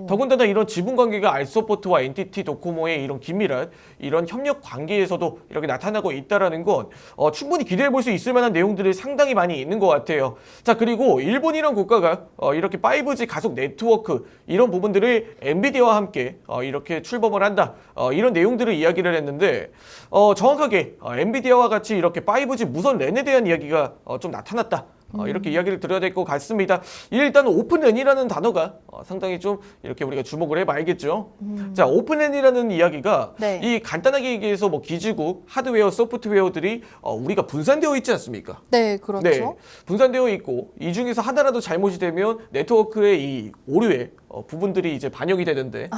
더군다나 이런 지분 관계가 알서포트와 NTT 도코모의 이런 긴밀한 이런 협력 관계에서도 이렇게 나타나고 있다는 건 충분히 기대해 볼 수 있을 만한 내용들이 상당히 많이 있는 것 같아요. 자, 그리고 일본이란 국가가 이렇게 5G 가속 네트워크 이런 부분들을 엔비디아와 함께 이렇게 출범을 한다. 이런 내용들을 이야기를 했는데 정확하게 엔비디아와 같이 이렇게 5G 무선 랜에 대한 이야기가 좀 나타났다. 이렇게 이야기를 드려야 될 것 같습니다. 일단 오픈랜이라는 단어가 상당히 좀 이렇게 우리가 주목을 해봐야겠죠. 자, 오픈랜이라는 이야기가 네. 이 간단하게 얘기해서 뭐 기지국, 하드웨어, 소프트웨어들이 우리가 분산되어 있지 않습니까? 네, 그렇죠. 네, 분산되어 있고 이 중에서 하나라도 잘못이 되면 네트워크의 이 오류의 부분들이 이제 반영이 되는데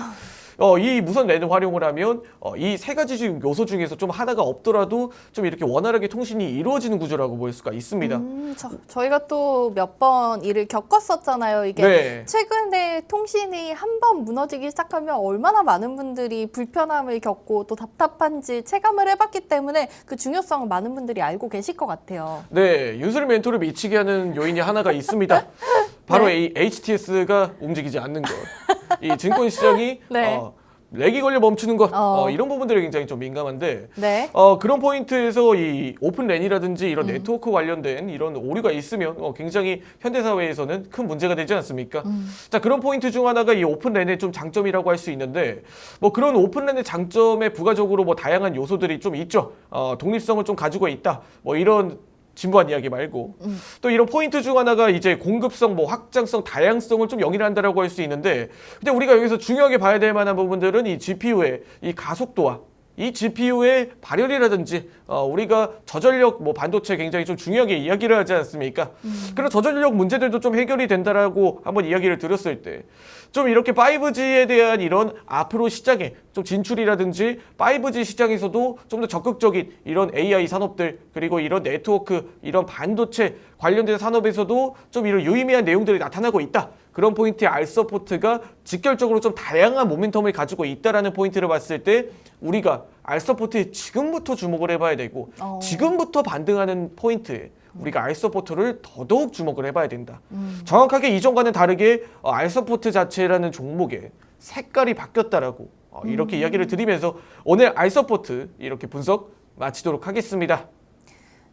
이 무선 랜을 활용을 하면 이 세 가지 지금 요소 중에서 좀 하나가 없더라도 좀 이렇게 원활하게 통신이 이루어지는 구조라고 볼 수가 있습니다. 저희가 또 몇 번 일을 겪었었잖아요. 이게 네. 최근에 통신이 한 번 무너지기 시작하면 얼마나 많은 분들이 불편함을 겪고 또 답답한지 체감을 해봤기 때문에 그 중요성을 많은 분들이 알고 계실 것 같아요. 네, 유술 멘토를 미치게 하는 요인이 하나가 있습니다. 바로 HTS가 움직이지 않는 것. 이 증권 시장이 네. 렉이 걸려 멈추는 것 이런 부분들이 굉장히 좀 민감한데 네. 그런 포인트에서 이 오픈랜이라든지 이런 네트워크 관련된 이런 오류가 있으면 굉장히 현대사회에서는 큰 문제가 되지 않습니까? 자, 그런 포인트 중 하나가 이 오픈랜의 좀 장점이라고 할 수 있는데 뭐 그런 오픈랜의 장점에 부가적으로 뭐 다양한 요소들이 좀 있죠. 독립성을 좀 가지고 있다. 뭐 이런 진부한 이야기 말고 또 이런 포인트 중 하나가 이제 공급성, 뭐 확장성, 다양성을 좀 영위한다라고 할 수 있는데 근데 우리가 여기서 중요하게 봐야 될 만한 부분들은 이 GPU의 이 가속도와 이 GPU의 발열이라든지 우리가 저전력 뭐 반도체 굉장히 좀 중요하게 이야기를 하지 않습니까? 그런 저전력 문제들도 좀 해결이 된다라고 한번 이야기를 드렸을 때 좀 이렇게 5G에 대한 이런 앞으로 시장에 좀 진출이라든지 5G 시장에서도 좀 더 적극적인 이런 AI 산업들 그리고 이런 네트워크 이런 반도체 관련된 산업에서도 좀 이런 유의미한 내용들이 나타나고 있다. 그런 포인트의 알서포트가 직결적으로 좀 다양한 모멘텀을 가지고 있다라는 포인트를 봤을 때 우리가 알서포트에 지금부터 주목을 해봐야 되고 지금부터 반등하는 포인트에 우리가 알서포트를 더더욱 주목을 해봐야 된다. 정확하게 이전과는 다르게 알서포트 자체라는 종목의 색깔이 바뀌었다라고 이렇게 이야기를 드리면서 오늘 알서포트 이렇게 분석 마치도록 하겠습니다.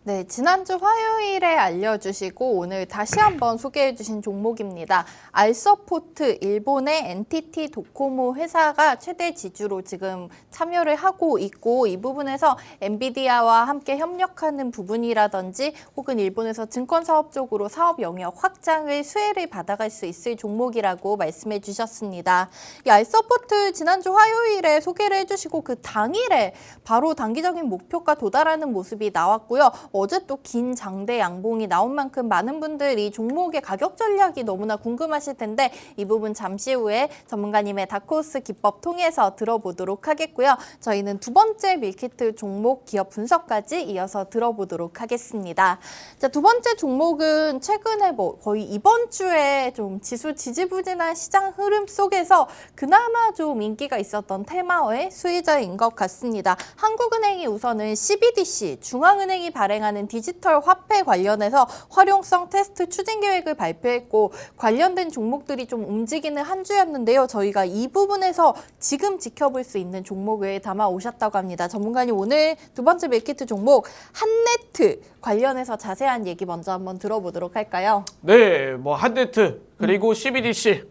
네, 지난주 화요일에 알려주시고 오늘 다시 한번 소개해주신 종목입니다. 알서포트, 일본의 NTT 도코모 회사가 최대 지주로 지금 참여를 하고 있고 이 부분에서 엔비디아와 함께 협력하는 부분이라든지 혹은 일본에서 증권 사업 쪽으로 사업 영역 확장의 수혜를 받아갈 수 있을 종목이라고 말씀해 주셨습니다. 이 알서포트 지난주 화요일에 소개를 해주시고 그 당일에 바로 단기적인 목표가 도달하는 모습이 나왔고요. 어제 또 긴 장대 양봉이 나온 만큼 많은 분들이 종목의 가격 전략이 너무나 궁금하실 텐데 이 부분 잠시 후에 전문가님의 다크호스 기법 통해서 들어보도록 하겠고요. 저희는 두 번째 밀키트 종목 기업 분석까지 이어서 들어보도록 하겠습니다. 자, 두 번째 종목은 최근에 뭐 거의 이번 주에 좀 지수 지지부진한 시장 흐름 속에서 그나마 좀 인기가 있었던 테마의 수혜자인 것 같습니다. 한국은행이 우선은 CBDC, 중앙은행이 발행하는 디지털 화폐 관련해서 활용성 테스트 추진 계획을 발표했고 관련된 종목들이 좀 움직이는 한 주였는데요. 저희가 이 부분에서 지금 지켜볼 수 있는 종목을 담아 오셨다고 합니다. 전문가님 오늘 두 번째 밀키트 종목 한네트 관련해서 자세한 얘기 먼저 한번 들어보도록 할까요? 네, 뭐 한네트 그리고 CBDC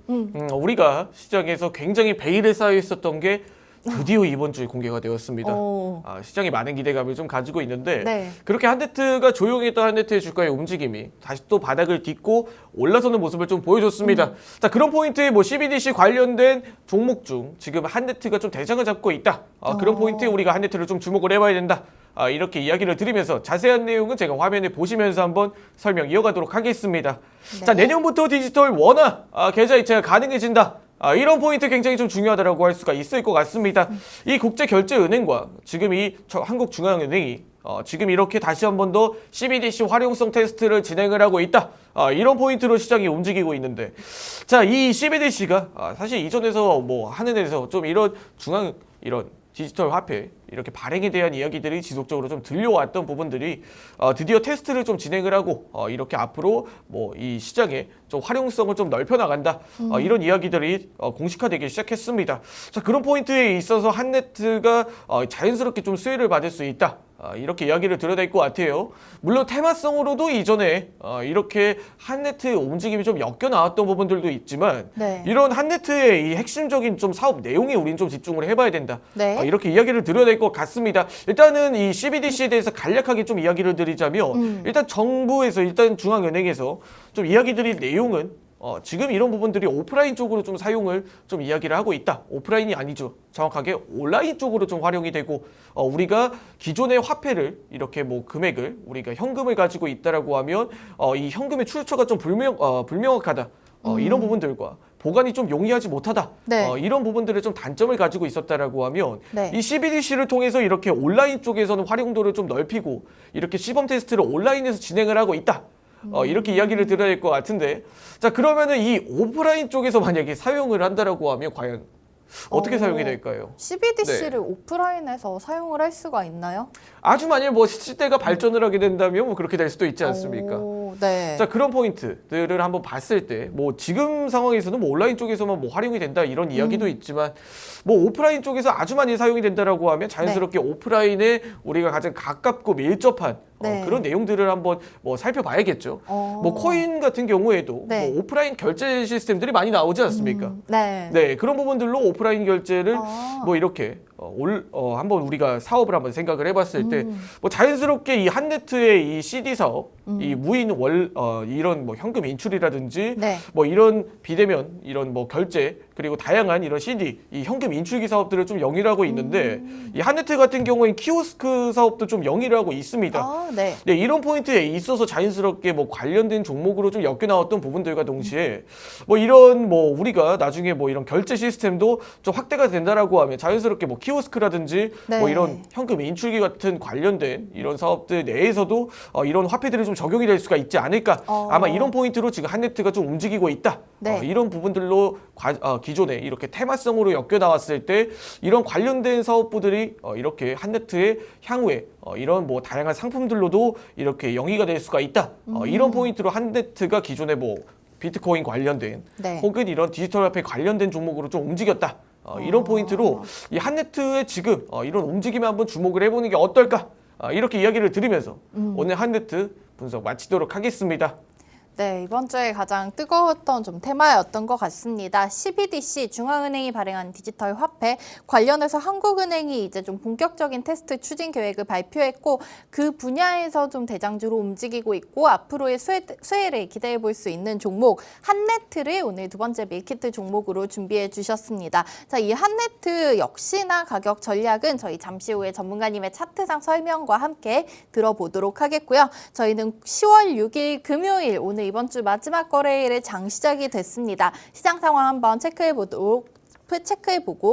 우리가 시장에서 굉장히 베일에 쌓여 있었던 게 드디어 이번 주에 공개가 되었습니다. 시장이 많은 기대감을 좀 가지고 있는데 네. 그렇게 그렇게 한네트가 조용했던 한네트의 주가의 움직임이 다시 또 바닥을 딛고 올라서는 모습을 좀 보여줬습니다. 자, 그런 포인트에 뭐 CBDC 관련된 종목 중 지금 한네트가 좀 대장을 잡고 있다. 그런 포인트에 우리가 한네트를 좀 주목을 해봐야 된다. 이렇게 이야기를 드리면서 자세한 내용은 제가 화면에 보시면서 한번 설명 이어가도록 하겠습니다. 네. 자, 내년부터 디지털 원화 계좌 이체가 가능해진다. 이런 포인트 굉장히 좀 중요하다고 할 수가 있을 것 같습니다. 이 국제결제은행과 지금 이 한국중앙은행이 지금 이렇게 다시 한 번 더 CBDC 활용성 테스트를 진행을 하고 있다. 이런 포인트로 시장이 움직이고 있는데, 자, 이 CBDC가 사실 이전에서 뭐 하는 데서 좀 이런 이런 디지털 화폐 이렇게 발행에 대한 이야기들이 지속적으로 좀 들려왔던 부분들이 드디어 테스트를 좀 진행을 하고 이렇게 앞으로 뭐 이 시장에 좀 활용성을 좀 넓혀 나간다. 이런 이야기들이 공식화되기 시작했습니다. 자, 그런 포인트에 있어서 한네트가 자연스럽게 좀 수혜를 받을 수 있다. 이렇게 이야기를 드려야 될 것 같아요. 물론 테마성으로도 이전에 이렇게 한네트 움직임이 좀 엮여 나왔던 부분들도 있지만 네. 이런 한네트의 이 핵심적인 좀 사업 내용에 우린 좀 집중을 해봐야 된다. 네. 이렇게 이야기를 드려야 될 것 같습니다. 일단은 이 CBDC에 대해서 간략하게 좀 이야기를 드리자면 일단 정부에서 일단 중앙은행에서 좀 이야기 드릴 내용은 지금 이런 부분들이 오프라인 쪽으로 좀 사용을 좀 이야기를 하고 있다. 오프라인이 아니죠. 정확하게 온라인 쪽으로 좀 활용이 되고 우리가 기존의 화폐를 이렇게 뭐 금액을 우리가 현금을 가지고 있다라고 하면 이 현금의 출처가 좀 불명확하다. 이런 부분들과 보관이 좀 용이하지 못하다. 네. 이런 부분들을 좀 단점을 가지고 있었다라고 하면 네. 이 CBDC를 통해서 이렇게 온라인 쪽에서는 활용도를 좀 넓히고 이렇게 시범 테스트를 온라인에서 진행을 하고 있다. 이렇게 이야기를 드려야 될 것 같은데, 자, 그러면은 이 오프라인 쪽에서 만약에 사용을 한다라고 하면 과연 어떻게 사용이 될까요? CBDC를 네. 오프라인에서 사용을 할 수가 있나요? 아주 만일 뭐 시대가 발전을 하게 된다면 뭐 그렇게 될 수도 있지 않습니까? 네. 자, 그런 포인트들을 한번 봤을 때 뭐 지금 상황에서는 뭐 온라인 쪽에서만 뭐 활용이 된다 이런 이야기도 있지만 뭐 오프라인 쪽에서 아주 많이 사용이 된다라고 하면 자연스럽게 오프라인에 우리가 가장 가깝고 밀접한 네. 그런 내용들을 한번 뭐 살펴봐야겠죠. 뭐 코인 같은 경우에도 네. 뭐 오프라인 결제 시스템들이 많이 나오지 않습니까? 네. 네, 그런 부분들로 오프라인 결제를 아. 뭐 이렇게 한번 우리가 사업을 한번 생각을 해봤을 때 뭐 자연스럽게 이 한네트의 이 CD 사업, 이 무인 이런 뭐 현금 인출이라든지 네. 뭐 이런 비대면 이런 뭐 결제 그리고 다양한 이런 CD, 이 현금 인출기 사업들을 좀 영위를 하고 있는데 이 한네트 같은 경우엔 키오스크 사업도 좀 영위를 하고 있습니다. 아, 네. 네, 이런 포인트에 있어서 자연스럽게 뭐 관련된 종목으로 좀 엮여 나왔던 부분들과 동시에 뭐 이런 뭐 우리가 나중에 뭐 이런 결제 시스템도 좀 확대가 된다라고 하면 자연스럽게 뭐 키오스크라든지 네. 뭐 이런 현금 인출기 같은 관련된 이런 사업들 내에서도 이런 화폐들이 좀 적용이 될 수가 있지 않을까. 아마 이런 포인트로 지금 한네트가 좀 움직이고 있다. 네. 이런 부분들로 기존에 이렇게 테마성으로 엮여 나왔을 때 이런 관련된 사업부들이 이렇게 한네트의 향후에 이런 뭐 다양한 상품들로도 이렇게 영위가 될 수가 있다. 이런 포인트로 한네트가 기존에 뭐 비트코인 관련된 네. 혹은 이런 디지털 화폐 관련된 종목으로 좀 움직였다. 이런 포인트로 이 한네트의 지금 이런 움직임에 한번 주목을 해보는 게 어떨까? 이렇게 이야기를 드리면서 오늘 한네트 분석 마치도록 하겠습니다. 네, 이번 주에 가장 뜨거웠던 좀 테마였던 것 같습니다. CBDC, 중앙은행이 발행한 디지털 화폐 관련해서 한국은행이 이제 좀 본격적인 테스트 추진 계획을 발표했고 그 분야에서 좀 대장주로 움직이고 있고 앞으로의 수혜를 기대해 볼 수 있는 종목 한네트를 오늘 두 번째 밀키트 종목으로 준비해 주셨습니다. 자, 이 한네트 역시나 가격 전략은 저희 잠시 후에 전문가님의 차트상 설명과 함께 들어보도록 하겠고요. 저희는 10월 6일 금요일 오늘 이번 주 마지막 거래일에 장 시작이 됐습니다. 시장 상황 한번 체크해보고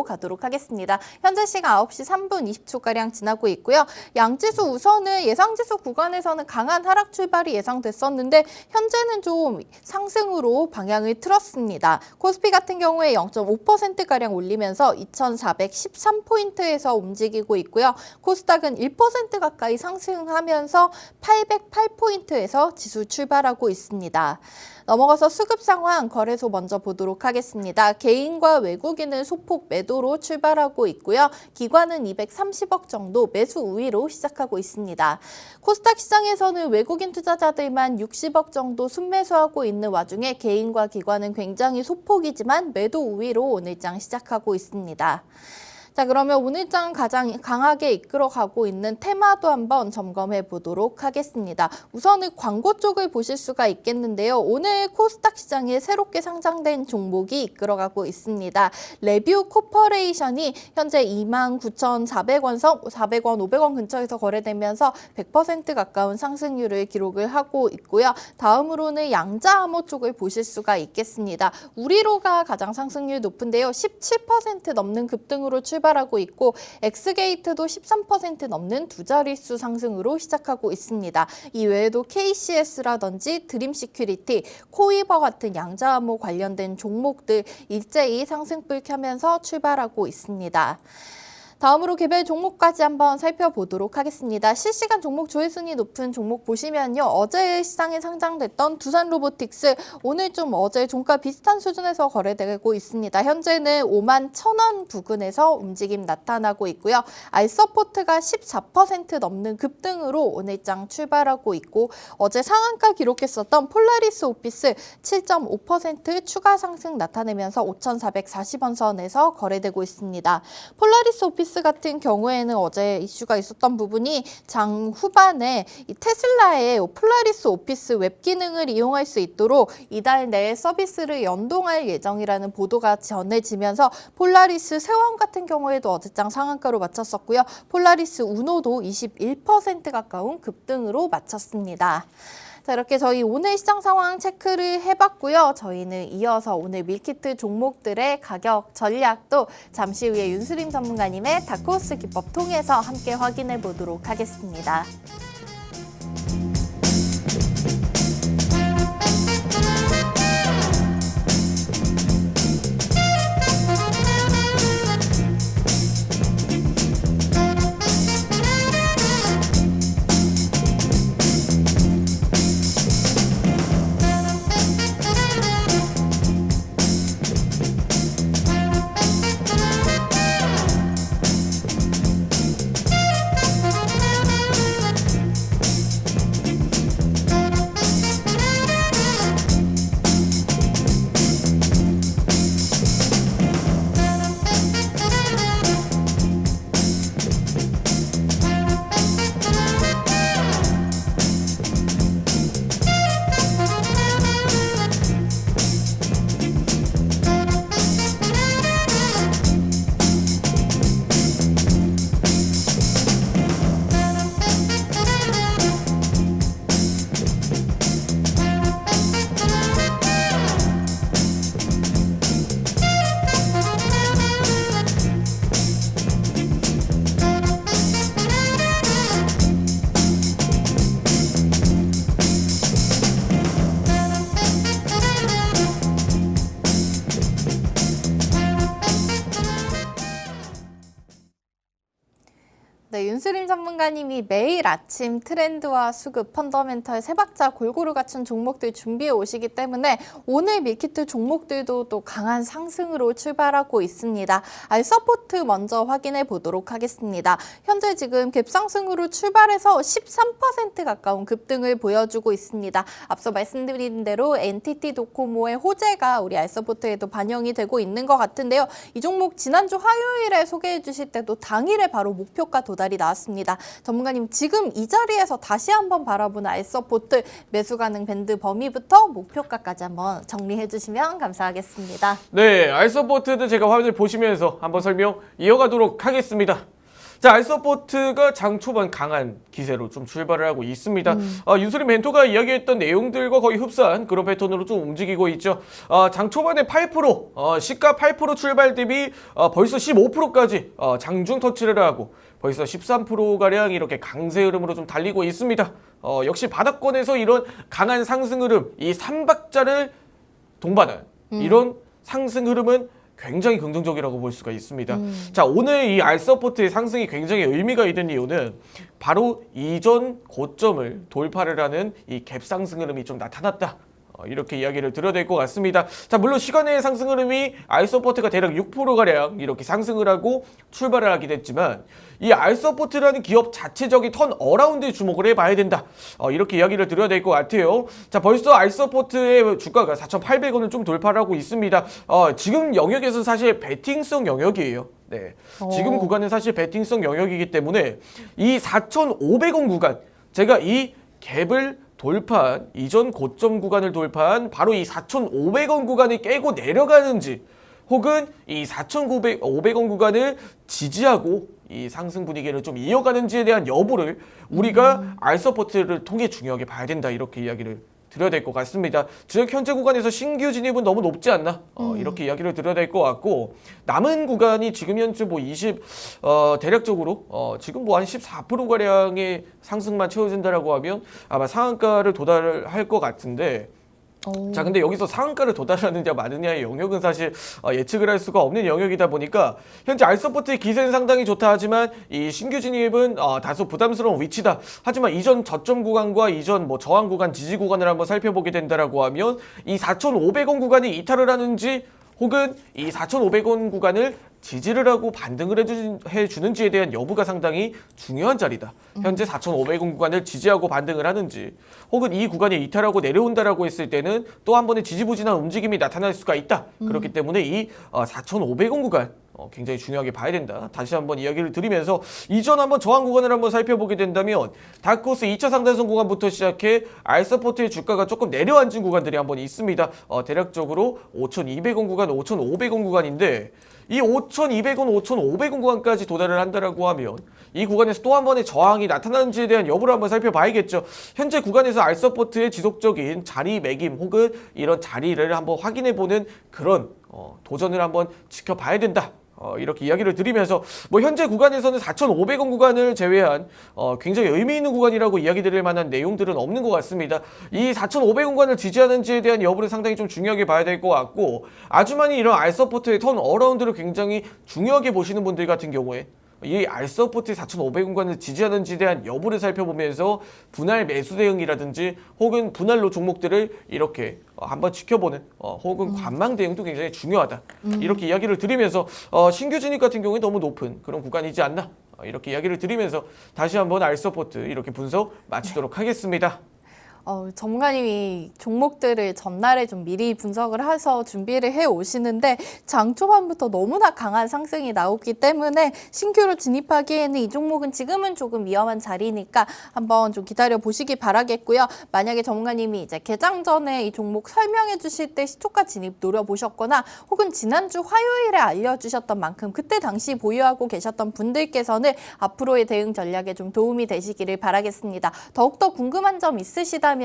가도록 하겠습니다. 현재 시간 9시 3분 20초가량 지나고 있고요. 양지수 우선은 예상지수 구간에서는 강한 하락 출발이 예상됐었는데 현재는 좀 상승으로 방향을 틀었습니다. 코스피 같은 경우에 0.5%가량 올리면서 2,413포인트에서 움직이고 있고요. 코스닥은 1% 가까이 상승하면서 808포인트에서 지수 출발하고 있습니다. 넘어가서 수급 상황 거래소 먼저 보도록 하겠습니다. 개인과 외국인은 소폭 매도로 출발하고 있고요. 기관은 230억 정도 매수 우위로 시작하고 있습니다. 코스닥 시장에서는 외국인 투자자들만 60억 정도 순매수하고 있는 와중에 개인과 기관은 굉장히 소폭이지만 매도 우위로 오늘장 시작하고 있습니다. 자, 그러면 오늘장 가장 강하게 이끌어가고 있는 테마도 한번 점검해 보도록 하겠습니다. 우선은 광고 쪽을 보실 수가 있겠는데요. 오늘 코스닥 시장에 새롭게 상장된 종목이 이끌어가고 있습니다. 레뷰 코퍼레이션이 현재 29,400원 선, 400원, 500원 근처에서 거래되면서 100% 가까운 상승률을 기록을 하고 있고요. 다음으로는 양자암호 쪽을 보실 수가 있겠습니다. 우리로가 가장 상승률 높은데요. 17% 넘는 급등으로 출발 출발하고 있고 엑스게이트도 13% 넘는 두 자릿수 상승으로 시작하고 있습니다. 이 외에도 KCS라든지 드림시큐리티, 코이버 같은 양자암호 관련된 종목들 일제히 상승불 켜면서 출발하고 있습니다. 다음으로 개별 종목까지 한번 살펴보도록 하겠습니다. 실시간 종목 조회순위 높은 종목 보시면요. 어제 시장에 상장됐던 두산로보틱스 오늘 좀 어제 종가 비슷한 수준에서 거래되고 있습니다. 현재는 51,000원 부근에서 움직임 나타나고 있고요. 알서포트가 14% 넘는 급등으로 오늘장 출발하고 있고 어제 상한가 기록했었던 폴라리스 오피스 7.5% 추가 상승 나타내면서 5,440원 선에서 거래되고 있습니다. 폴라리스 오피스 같은 경우에는 어제 이슈가 있었던 부분이 장 후반에 이 테슬라의 폴라리스 오피스 웹 기능을 이용할 수 있도록 이달 내에 서비스를 연동할 예정이라는 보도가 전해지면서 폴라리스 세원 같은 경우에도 어제장 상한가로 마쳤었고요. 폴라리스 우노도 21% 가까운 급등으로 마쳤습니다. 자, 이렇게 저희 오늘 시장 상황 체크를 해봤고요. 저희는 이어서 오늘 밀키트 종목들의 가격 전략도 잠시 후에 윤수림 전문가님의 다크호스 기법 통해서 함께 확인해 보도록 하겠습니다. 네, 윤수림 전문가님이 매일 아침 트렌드와 수급, 펀더멘털 세 박자 골고루 갖춘 종목들 준비해 오시기 때문에 오늘 밀키트 종목들도 또 강한 상승으로 출발하고 있습니다. 알서포트 먼저 확인해 보도록 하겠습니다. 현재 지금 갭상승으로 출발해서 13% 가까운 급등을 보여주고 있습니다. 앞서 말씀드린 대로 NTT 도코모의 호재가 우리 알서포트에도 반영이 되고 있는 것 같은데요. 이 종목 지난주 화요일에 소개해 주실 때도 당일에 바로 목표가 도달이 나왔습니다. 전문가님 지금 이 자리에서 다시 한번 바라보는 알서포트 매수 가능 밴드 범위부터 목표가까지 한번 정리해 주시면 감사하겠습니다. 네, 알서포트도 제가 화면을 보시면서 한번 설명 이어가도록 하겠습니다. 자, 알서포트가 장 초반 강한 기세로 좀 출발을 하고 있습니다. 윤수림 멘토가 이야기했던 내용들과 거의 흡사한 그런 패턴으로 좀 움직이고 있죠. 장 초반에 8%, 시가 8% 출발 대비 벌써 15%까지 장중 터치를 하고 벌써 13%가량 이렇게 강세 흐름으로 좀 달리고 있습니다. 역시 바닥권에서 이런 강한 상승 흐름, 이 3박자를 동반한 이런 상승 흐름은 굉장히 긍정적이라고 볼 수가 있습니다. 자, 오늘 이 알서포트의 상승이 굉장히 의미가 있는 이유는 바로 이전 고점을 돌파를 하는 이 갭 상승 흐름이 좀 나타났다. 이렇게 이야기를 드려야 될 것 같습니다. 자, 물론 시간의 상승 흐름이 알서포트가 대략 6%가량 이렇게 상승을 하고 출발을 하게 됐지만 이 알서포트라는 기업 자체적인 턴 어라운드에 주목을 해봐야 된다. 이렇게 이야기를 드려야 될 것 같아요. 자, 벌써 알서포트의 주가가 4,800원을 좀 돌파를 하고 있습니다. 지금 영역에서 사실 베팅성 영역이에요. 네, 지금 구간은 사실 베팅성 영역이기 때문에 이 4,500원 구간, 제가 이 갭을 돌파한 이전 고점 구간을 돌파한 바로 이 4,500원 구간을 깨고 내려가는지 혹은 이 4,500원 구간을 지지하고 이 상승 분위기를 좀 이어가는지에 대한 여부를 우리가 알서포트를 통해 중요하게 봐야 된다, 이렇게 이야기를 드려야 될 것 같습니다. 즉 현재 구간에서 신규 진입은 너무 높지 않나 이렇게 이야기를 드려야 될 것 같고, 남은 구간이 지금 현재 뭐 대략적으로 지금 뭐 한 14% 가량의 상승만 채워진다라고 하면 아마 상한가를 도달할 것 같은데. 자, 근데 여기서 상한가를 도달하느냐 마느냐의 영역은 사실 예측을 할 수가 없는 영역이다 보니까 현재 알서포트의 기세는 상당히 좋다 하지만 이 신규 진입은 다소 부담스러운 위치다. 하지만 이전 저점 구간과 이전 뭐 저항 구간, 지지 구간을 한번 살펴보게 된다라고 하면 이 4,500원 구간이 이탈을 하는지 혹은 이 4,500원 구간을 지지를 하고 반등을 해주는지에 대한 여부가 상당히 중요한 자리다. 현재 4,500원 구간을 지지하고 반등을 하는지, 혹은 이 구간이 이탈하고 내려온다라고 했을 때는 또 한 번의 지지부진한 움직임이 나타날 수가 있다. 그렇기 때문에 이 4,500원 구간 굉장히 중요하게 봐야 된다. 다시 한번 이야기를 드리면서 이전 한번 저항 구간을 한번 살펴보게 된다면 다크호스 2차 상단선 구간부터 시작해 알서포트의 주가가 조금 내려앉은 구간들이 한번 있습니다. 대략적으로 5,200원 구간, 5,500원 구간인데 이 5,200원, 5,500원 구간까지 도달을 한다라고 하면 이 구간에서 또 한 번의 저항이 나타나는지에 대한 여부를 한번 살펴봐야겠죠. 현재 구간에서 알서포트의 지속적인 자리 매김 혹은 이런 자리를 한번 확인해보는 그런 도전을 한번 지켜봐야 된다. 이렇게 이야기를 드리면서 뭐 현재 구간에서는 4,500원 구간을 제외한 굉장히 의미 있는 구간이라고 이야기 드릴 만한 내용들은 없는 것 같습니다. 이 4,500원 구간을 지지하는지에 대한 여부를 상당히 좀 중요하게 봐야 될 것 같고, 아주 많이 이런 알서포트의 턴 어라운드를 굉장히 중요하게 보시는 분들 같은 경우에 이 알서포트의 4,500원 구간을 지지하는지에 대한 여부를 살펴보면서 분할 매수 대응이라든지 혹은 분할로 종목들을 이렇게 한번 지켜보는 혹은 관망 대응도 굉장히 중요하다. 이렇게 이야기를 드리면서 신규 진입 같은 경우에 너무 높은 그런 구간이지 않나, 이렇게 이야기를 드리면서 다시 한번 알서포트 이렇게 분석 마치도록 하겠습니다. 전문가님이 종목들을 전날에 좀 미리 분석을 해서 준비를 해 오시는데 장 초반부터 너무나 강한 상승이 나오기 때문에 신규로 진입하기에는 이 종목은 지금은 조금 위험한 자리니까 한번 좀 기다려 보시기 바라겠고요. 만약에 전문가님이 이제 개장 전에 이 종목 설명해 주실 때 시초가 진입 노려보셨거나 혹은 지난주 화요일에 알려주셨던 만큼 그때 당시 보유하고 계셨던 분들께서는 앞으로의 대응 전략에 좀 도움이 되시기를 바라겠습니다. 더욱더 궁금한 점 있으시다면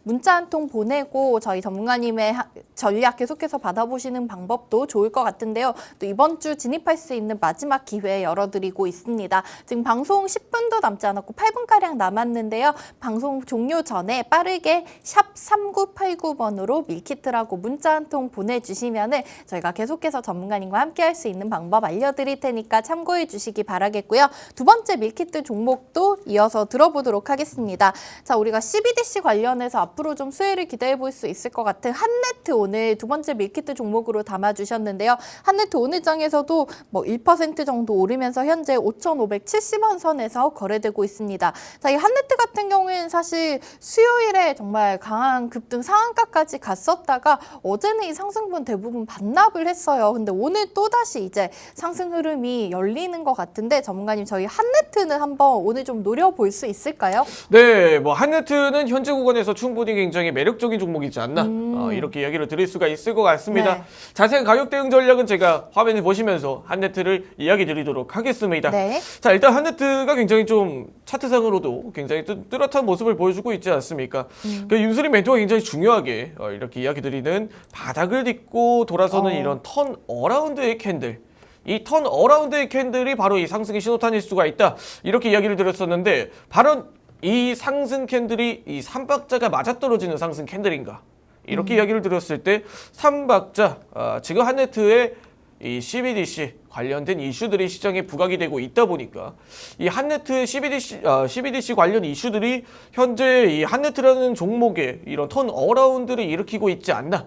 문자 한 통 보내고 저희 전문가님의 전략 계속해서 받아보시는 방법도 좋을 것 같은데요. 또 이번 주 진입할 수 있는 마지막 기회 열어드리고 있습니다. 지금 방송 10분도 남지 않았고 8분가량 남았는데요. 방송 종료 전에 빠르게 샵 3989번으로 밀키트라고 문자 한 통 보내주시면 저희가 계속해서 전문가님과 함께 할 수 있는 방법 알려드릴 테니까 참고해 주시기 바라겠고요. 두 번째 밀키트 종목도 이어서 들어보도록 하겠습니다. 자, 우리가 CBDC 관련해서 앞으로 좀 수혜를 기대해 볼 수 있을 것 같은 한네트 오늘 두 번째 밀키트 종목으로 담아주셨는데요. 한네트 오늘 장에서도 뭐 1% 정도 오르면서 현재 5,570원 선에서 거래되고 있습니다. 자, 이 한네트 같은 경우에는 사실 수요일에 정말 강한 급등 상한가까지 갔었다가 어제는 이 상승분 대부분 반납을 했어요. 근데 오늘 또다시 이제 상승 흐름이 열리는 것 같은데 전문가님 저희 한네트는 한번 오늘 좀 노려볼 수 있을까요? 네, 뭐 한네트는 현재 구간에서 충분히 굉장히 매력적인 종목이지 않나, 이렇게 이야기를 드릴 수가 있을 것 같습니다. 네. 자세한 가격 대응 전략은 제가 화면에 보시면서 한네트를 이야기 드리도록 하겠습니다. 네. 자, 일단 한네트가 굉장히 좀 차트상으로도 굉장히 뚜렷한 모습을 보여주고 있지 않습니까? 그 윤슬림 멘토가 굉장히 중요하게 이렇게 이야기 드리는 바닥을 딛고 돌아서는 이런 턴 어라운드의 캔들, 이 턴 어라운드의 캔들이 바로 이 상승의 신호탄일 수가 있다, 이렇게 이야기를 드렸었는데, 바로 이 상승 캔들이 이 3박자가 맞아떨어지는 상승 캔들인가, 이렇게 이야기를 드렸을 때 3박자, 지금 한네트의 이 CBDC 관련된 이슈들이 시장에 부각이 되고 있다 보니까 이 한네트의 CBDC 관련 이슈들이 현재 이 한네트라는 종목의 이런 턴 어라운드를 일으키고 있지 않나,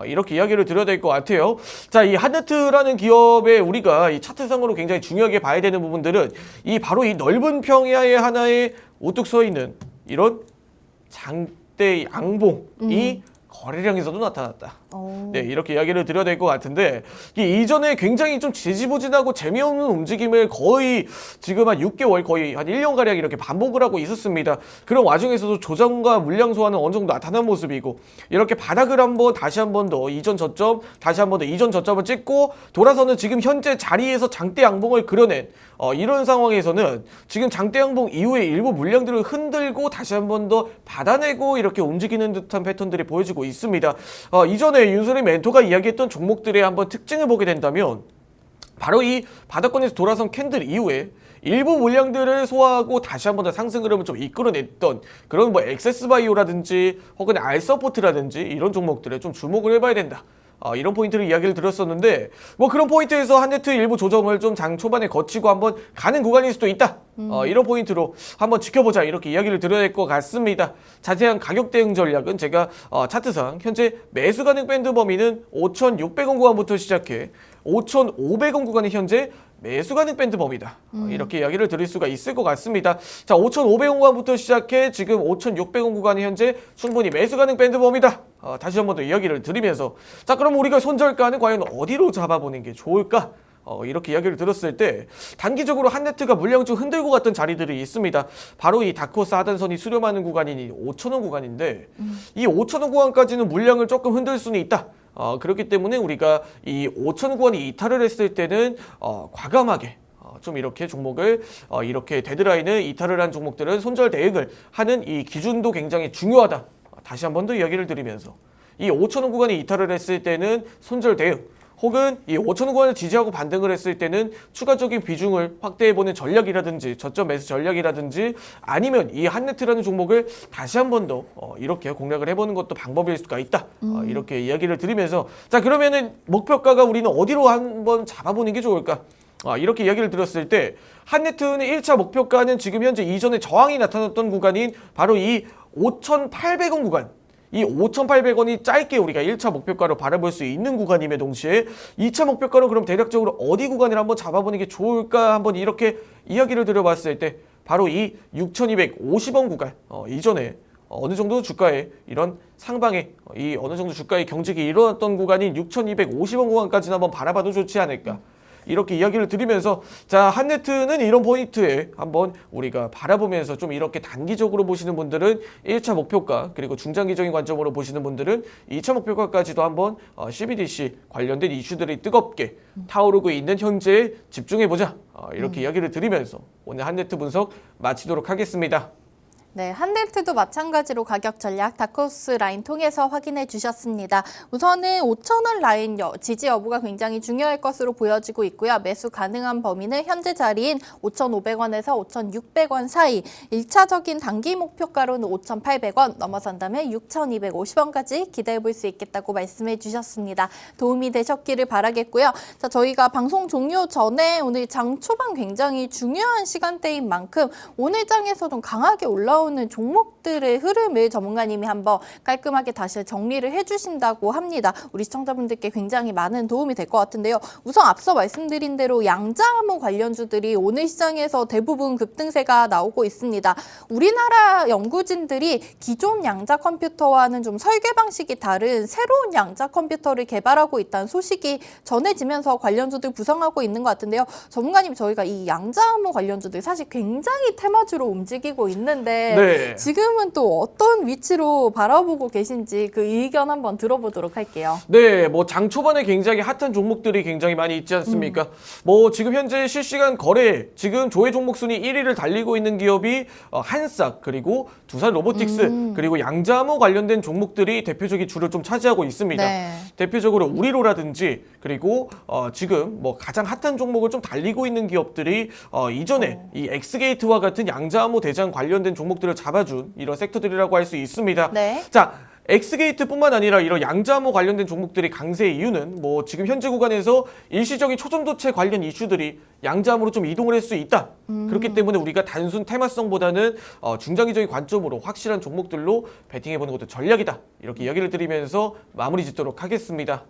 이렇게 이야기를 드려야 될 것 같아요. 자, 이 한네트라는 기업의 우리가 이 차트상으로 굉장히 중요하게 봐야 되는 부분들은 이 바로 이 넓은 평야의 하나에 우뚝 서 있는 이런 장대 양봉이 거래량에서도 나타났다. 오. 네, 이렇게 이야기를 드려야 될 것 같은데 이전에 굉장히 좀 지지부진하고 재미없는 움직임을 거의 지금 한 6개월 거의 한 1년가량 이렇게 반복을 하고 있었습니다. 그런 와중에서도 조정과 물량 소화는 어느 정도 나타난 모습이고 이렇게 바닥을 한번 다시 한 번 더 이전 저점 다시 한 번 더 이전 저점을 찍고 돌아서는 지금 현재 자리에서 장대 양봉을 그려낸 이런 상황에서는 지금 장대 양봉 이후에 일부 물량들을 흔들고 다시 한 번 더 받아내고 이렇게 움직이는 듯한 패턴들이 보여지고 있습니다. 이전에 윤석열 멘토가 이야기했던 종목들의 한번 특징을 보게 된다면 바로 이 바닥권에서 돌아선 캔들 이후에 일부 물량들을 소화하고 다시 한 번 더 상승 흐름을 좀 이끌어냈던 그런 뭐 액세스바이오라든지 혹은 알서포트라든지 이런 종목들에 좀 주목을 해봐야 된다. 이런 포인트를 이야기를 드렸었는데 뭐 그런 포인트에서 한네트 일부 조정을 좀 장 초반에 거치고 한번 가는 구간일 수도 있다. 이런 포인트로 한번 지켜보자 이렇게 이야기를 드려야 될 것 같습니다. 자세한 가격 대응 전략은 제가 차트상 현재 매수 가능 밴드 범위는 5,600원 구간부터 시작해 5,500원 구간이 현재 매수 가능 밴드 범위다. 이렇게 이야기를 드릴 수가 있을 것 같습니다. 자, 5,500원 구간부터 시작해 지금 5,600원 구간이 현재 충분히 매수 가능 밴드 범위다. 다시 한 번 더 이야기를 드리면서 자, 그럼 우리가 손절가는 과연 어디로 잡아보는 게 좋을까? 이렇게 이야기를 들었을 때 단기적으로 한네트가 물량 좀 흔들고 갔던 자리들이 있습니다. 바로 이 다크호스 하단선이 수렴하는 구간인 이 5,000원 구간인데 이 5,000원 구간까지는 물량을 조금 흔들 수는 있다. 그렇기 때문에 우리가 이 5,000 구간이 이탈을 했을 때는 과감하게 좀 이렇게 종목을 이렇게 데드라인을 이탈을 한 종목들은 손절 대응을 하는 이 기준도 굉장히 중요하다. 다시 한 번 더 이야기를 드리면서 이 5,000원 구간이 이탈을 했을 때는 손절 대응 혹은 이 5,000원 구간을 지지하고 반등을 했을 때는 추가적인 비중을 확대해보는 전략이라든지 저점 매수 전략이라든지 아니면 이 한네트라는 종목을 다시 한 번 더 이렇게 공략을 해보는 것도 방법일 수가 있다. 이렇게 이야기를 드리면서 자, 그러면은 목표가가 우리는 어디로 한번 잡아보는 게 좋을까? 이렇게 이야기를 드렸을 때 한네트는 1차 목표가는 지금 현재 이전에 저항이 나타났던 구간인 바로 이 5,800원 구간 이 5,800원이 짧게 우리가 1차 목표가로 바라볼 수 있는 구간임에 동시에 2차 목표가로 그럼 대략적으로 어디 구간을 한번 잡아보는 게 좋을까 한번 이렇게 이야기를 드려봤을 때 바로 이 6,250원 구간 이전에 어느 정도 주가에 이런 상방에 이 어느 정도 주가의 경직이 일어났던 구간인 6,250원 구간까지는 한번 바라봐도 좋지 않을까 이렇게 이야기를 드리면서 자, 한네트는 이런 포인트에 한번 우리가 바라보면서 좀 이렇게 단기적으로 보시는 분들은 1차 목표가 그리고 중장기적인 관점으로 보시는 분들은 2차 목표가까지도 한번 CBDC 관련된 이슈들이 뜨겁게 타오르고 있는 현재에 집중해보자 이렇게 이야기를 드리면서 오늘 한네트 분석 마치도록 하겠습니다. 네, 한네트도 마찬가지로 가격 전략 다크호스 라인 통해서 확인해 주셨습니다. 우선은 5,000원 라인 지지 여부가 굉장히 중요할 것으로 보여지고 있고요. 매수 가능한 범위는 현재 자리인 5,500원에서 5,600원 사이, 1차적인 단기 목표가로는 5,800원 넘어선다면 6,250원까지 기대해 볼 수 있겠다고 말씀해 주셨습니다. 도움이 되셨기를 바라겠고요. 자, 저희가 방송 종료 전에 오늘 장 초반 굉장히 중요한 시간대인 만큼 오늘 장에서 좀 강하게 올라오는 종목들의 흐름을 전문가님이 한번 깔끔하게 다시 정리를 해주신다고 합니다. 우리 시청자분들께 굉장히 많은 도움이 될 것 같은데요. 우선 앞서 말씀드린 대로 양자암호 관련주들이 오늘 시장에서 대부분 급등세가 나오고 있습니다. 우리나라 연구진들이 기존 양자 컴퓨터와는 좀 설계 방식이 다른 새로운 양자 컴퓨터를 개발하고 있다는 소식이 전해지면서 관련주들 부상하고 있는 것 같은데요. 전문가님, 저희가 이 양자암호 관련주들 사실 굉장히 테마주로 움직이고 있는데 네. 지금은 또 어떤 위치로 바라보고 계신지 그 의견 한번 들어보도록 할게요. 네, 뭐 장 초반에 굉장히 핫한 종목들이 굉장히 많이 있지 않습니까? 뭐 지금 현재 실시간 거래, 지금 조회 종목 순위 1위를 달리고 있는 기업이 한싹 그리고 두산 로보틱스 그리고 양자암호 관련된 종목들이 대표적인 줄을 좀 차지하고 있습니다. 네. 대표적으로 우리로라든지 그리고 지금 뭐 가장 핫한 종목을 좀 달리고 있는 기업들이 이전에 이 엑스게이트와 같은 양자암호 대장 관련된 종목들을 잡아준 이런 섹터들이라고 할 수 있습니다. 네. 자, 엑스게이트뿐만 아니라 이런 양자암호 관련된 종목들이 강세의 이유는 뭐 지금 현재 구간에서 일시적인 초점도체 관련 이슈들이 양자암으로 좀 이동을 할 수 있다. 그렇기 때문에 우리가 단순 테마성보다는 중장기적인 관점으로 확실한 종목들로 베팅해보는 것도 전략이다. 이렇게 이야기를 드리면서 마무리 짓도록 하겠습니다.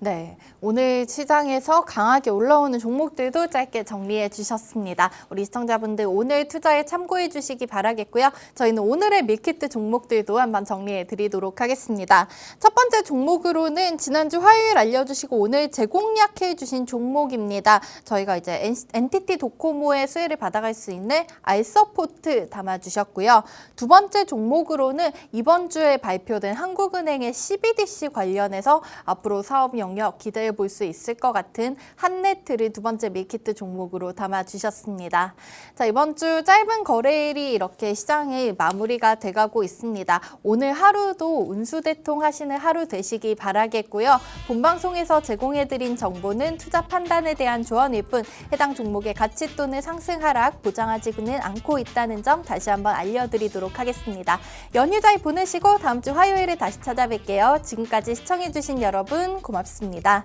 네, 오늘 시장에서 강하게 올라오는 종목들도 짧게 정리해 주셨습니다. 우리 시청자분들 오늘 투자에 참고해 주시기 바라겠고요. 저희는 오늘의 밀키트 종목들도 한번 정리해 드리도록 하겠습니다. 첫 번째 종목으로는 지난주 화요일 알려주시고 오늘 재공략해 주신 종목입니다. 저희가 이제 NTT 도코모의 수혜를 받아갈 수 있는 알서포트 담아주셨고요. 두 번째 종목으로는 이번 주에 발표된 한국은행의 CBDC 관련해서 앞으로 사업 영역 기대해 볼 수 있을 것 같은 한네트를 두 번째 밀키트 종목으로 담아주셨습니다. 자, 이번 주 짧은 거래일이 이렇게 시장이 마무리가 돼가고 있습니다. 오늘 하루도 운수대통 하시는 하루 되시기 바라겠고요. 본방송에서 제공해드린 정보는 투자 판단에 대한 조언일 뿐 해당 종목의 가치 또는 상승 하락 보장하지는 않고 있다는 점 다시 한번 알려드리도록 하겠습니다. 연휴 잘 보내시고 다음 주 화요일에 다시 찾아뵐게요. 지금까지 시청해주신 여러분 고맙습니다.